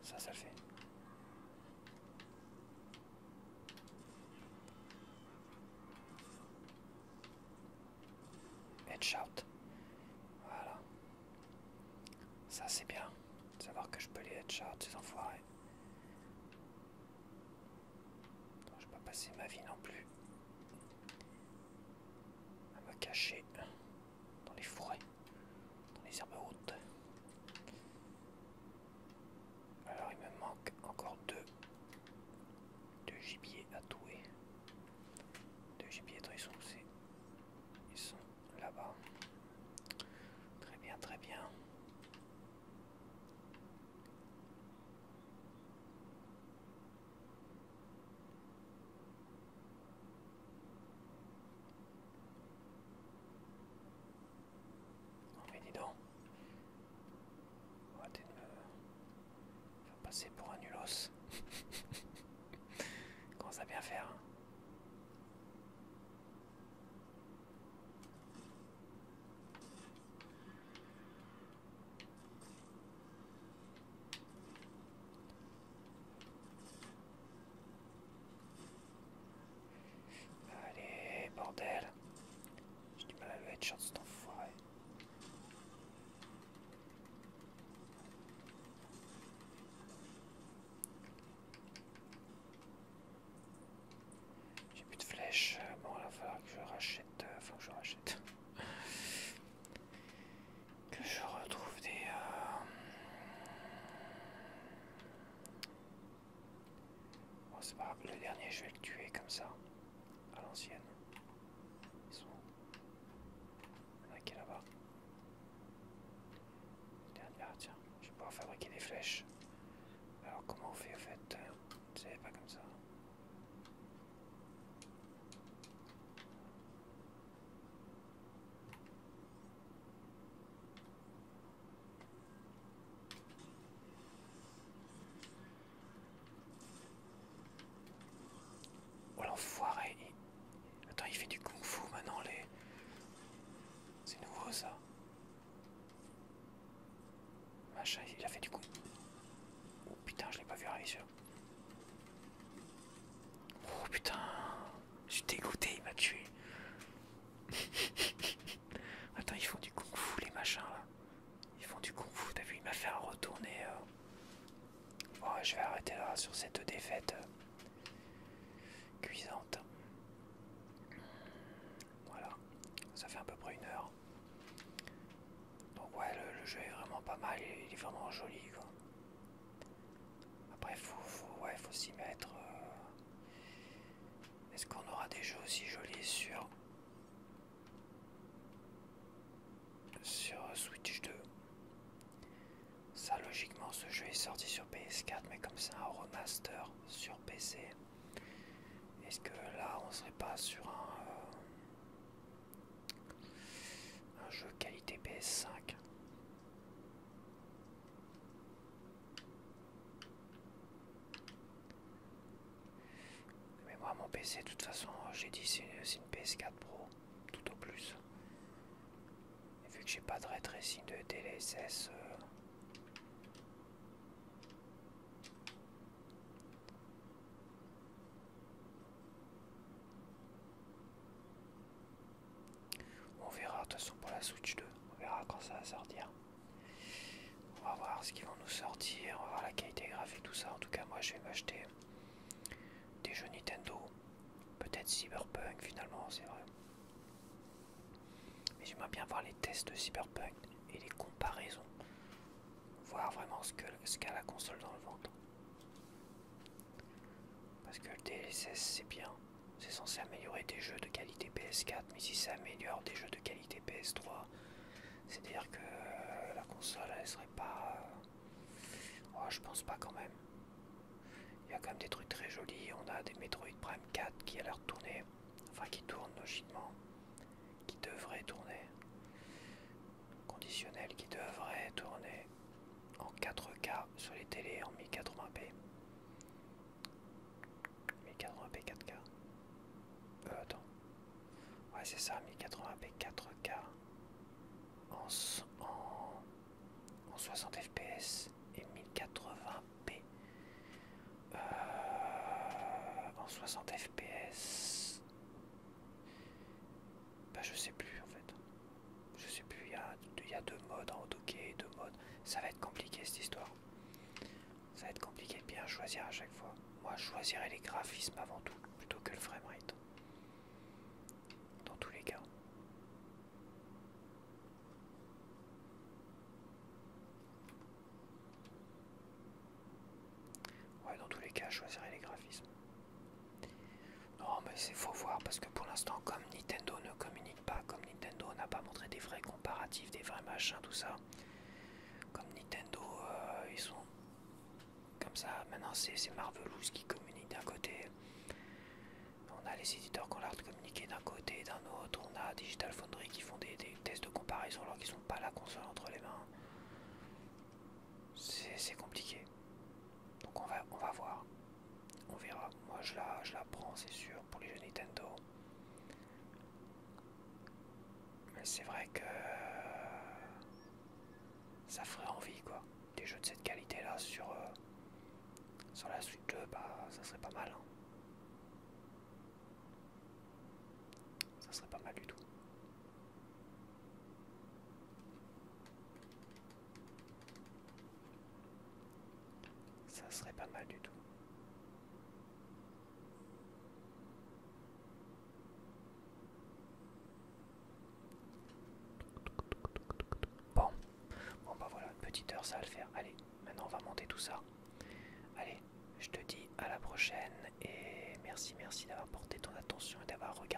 Ça le fait. Headshot. Voilà. Ça c'est bien. De savoir que je peux les headshot, ces enfoirés. Je vais pas passer ma vie non plus à me cacher dans les forêts, dans les herbes hautes. Alors il me manque encore deux gibiers à tuer. Deux gibiers, attends, ils sont où? Ils sont là-bas. Très bien, très bien. Oh mais dis donc. On va arrêter de me faire passer pour un nulos. Commence à bien faire. Hein. Allez, bordel. J'ai du mal à le headshot cet enfoiré. J'ai plus de flèches. Bon, là, il va falloir que je rachète. Enfin, que je rachète. Que je retrouve des. Bon, c'est pas grave, le dernier, je vais le tuer comme ça. À l'ancienne. Ils sont où? Il y en a qui est là-bas. Ah tiens, je vais pouvoir fabriquer des flèches. Alors comment on fait en fait? C'est pas comme ça. Oh l'enfoiré. Attends, il fait du kung fu maintenant les. C'est nouveau ça. Machin, il a fait du kung fu. Oh putain, je l'ai pas vu arriver sur. Oh putain. Je suis dégoûté, il m'a tué. Attends, ils font du kung fu les machins là. Ils font du kung fu, t'as vu, il m'a fait un retourner. Bon, je vais arrêter là sur cette défaite cuisante. Voilà, ça fait à peu près 1 heure. Donc ouais, le jeu est vraiment pas mal, il est vraiment joli quoi. Après ouais, faut s'y mettre. Est-ce qu'on aura des jeux aussi jolis sur Switch 2? Ça logiquement ce jeu est sorti sur PS4 mais comme c'est un remaster sur PC, est-ce que là on serait pas sur un jeu qualité PS5? Mais moi mon PC de toute façon j'ai dit c'est une PS4 Pro tout au plus. Et vu que j'ai pas de ray tracing de DLSS, on verra de toute façon pour la Switch 2, on verra quand ça va sortir. On va voir ce qu'ils vont nous sortir, on va voir la qualité graphique, tout ça. En tout cas moi je vais m'acheter des jeux Nintendo, peut-être Cyberpunk finalement, c'est vrai. Mais j'aimerais bien voir les tests de Cyberpunk et les comparaisons, voir vraiment ce qu'a la console dans le ventre. Parce que le DLSS c'est bien, c'est censé améliorer des jeux de qualité PS4, mais si ça améliore des jeux de qualité PS3, c'est-à-dire que la console elle serait pas... Oh, je pense pas quand même. Il y a quand même des trucs très jolis, on a des Metroid Prime 4 qui a l'air de tourner, enfin qui tournent logiquement, qui devraient tourner, conditionnel qui devrait tourner en 4K sur les télés en 1080p. 1080p 4K. Attends. Ouais, c'est ça, 1080p 4K. expérience en 60 fps et 1080p. En 60 fps, bah je sais plus en fait. Je sais plus, il y a deux modes en AutoKey, deux modes. Ça va être compliqué cette histoire. Ça va être compliqué de bien choisir à chaque fois. Moi je choisirais les graphismes avant tout, plutôt que le framerate. Dans tous les cas. Ouais, dans tous les cas, je choisirais les graphismes. Non, mais c'est faut voir parce que pour l'instant, comme Nintendo ne communique pas, comme Nintendo n'a pas montré des vrais comparatifs, des vrais machins, tout ça, comme Nintendo, ils sont comme ça. Maintenant, c'est Marvelous qui communique d'un côté. On a les éditeurs qui ont l'air de communiquer d'un côté et d'un autre. On a Digital Foundry qui font des tests de comparaison alors qu'ils n'ont pas la console entre les mains. C'est compliqué. Donc on va voir. On verra. Moi je la prends, c'est sûr, pour les jeux Nintendo. Mais c'est vrai que ça ferait envie quoi. Des jeux de cette qualité là sur la Switch 2, bah ça serait pas mal. Hein. Ça serait pas mal du tout. Ça serait pas mal du tout. Bon, bah voilà, une petite heure ça va le faire. Allez, maintenant on va monter tout ça. Allez, je te dis à la prochaine et merci d'avoir porté ton attention et d'avoir regardé.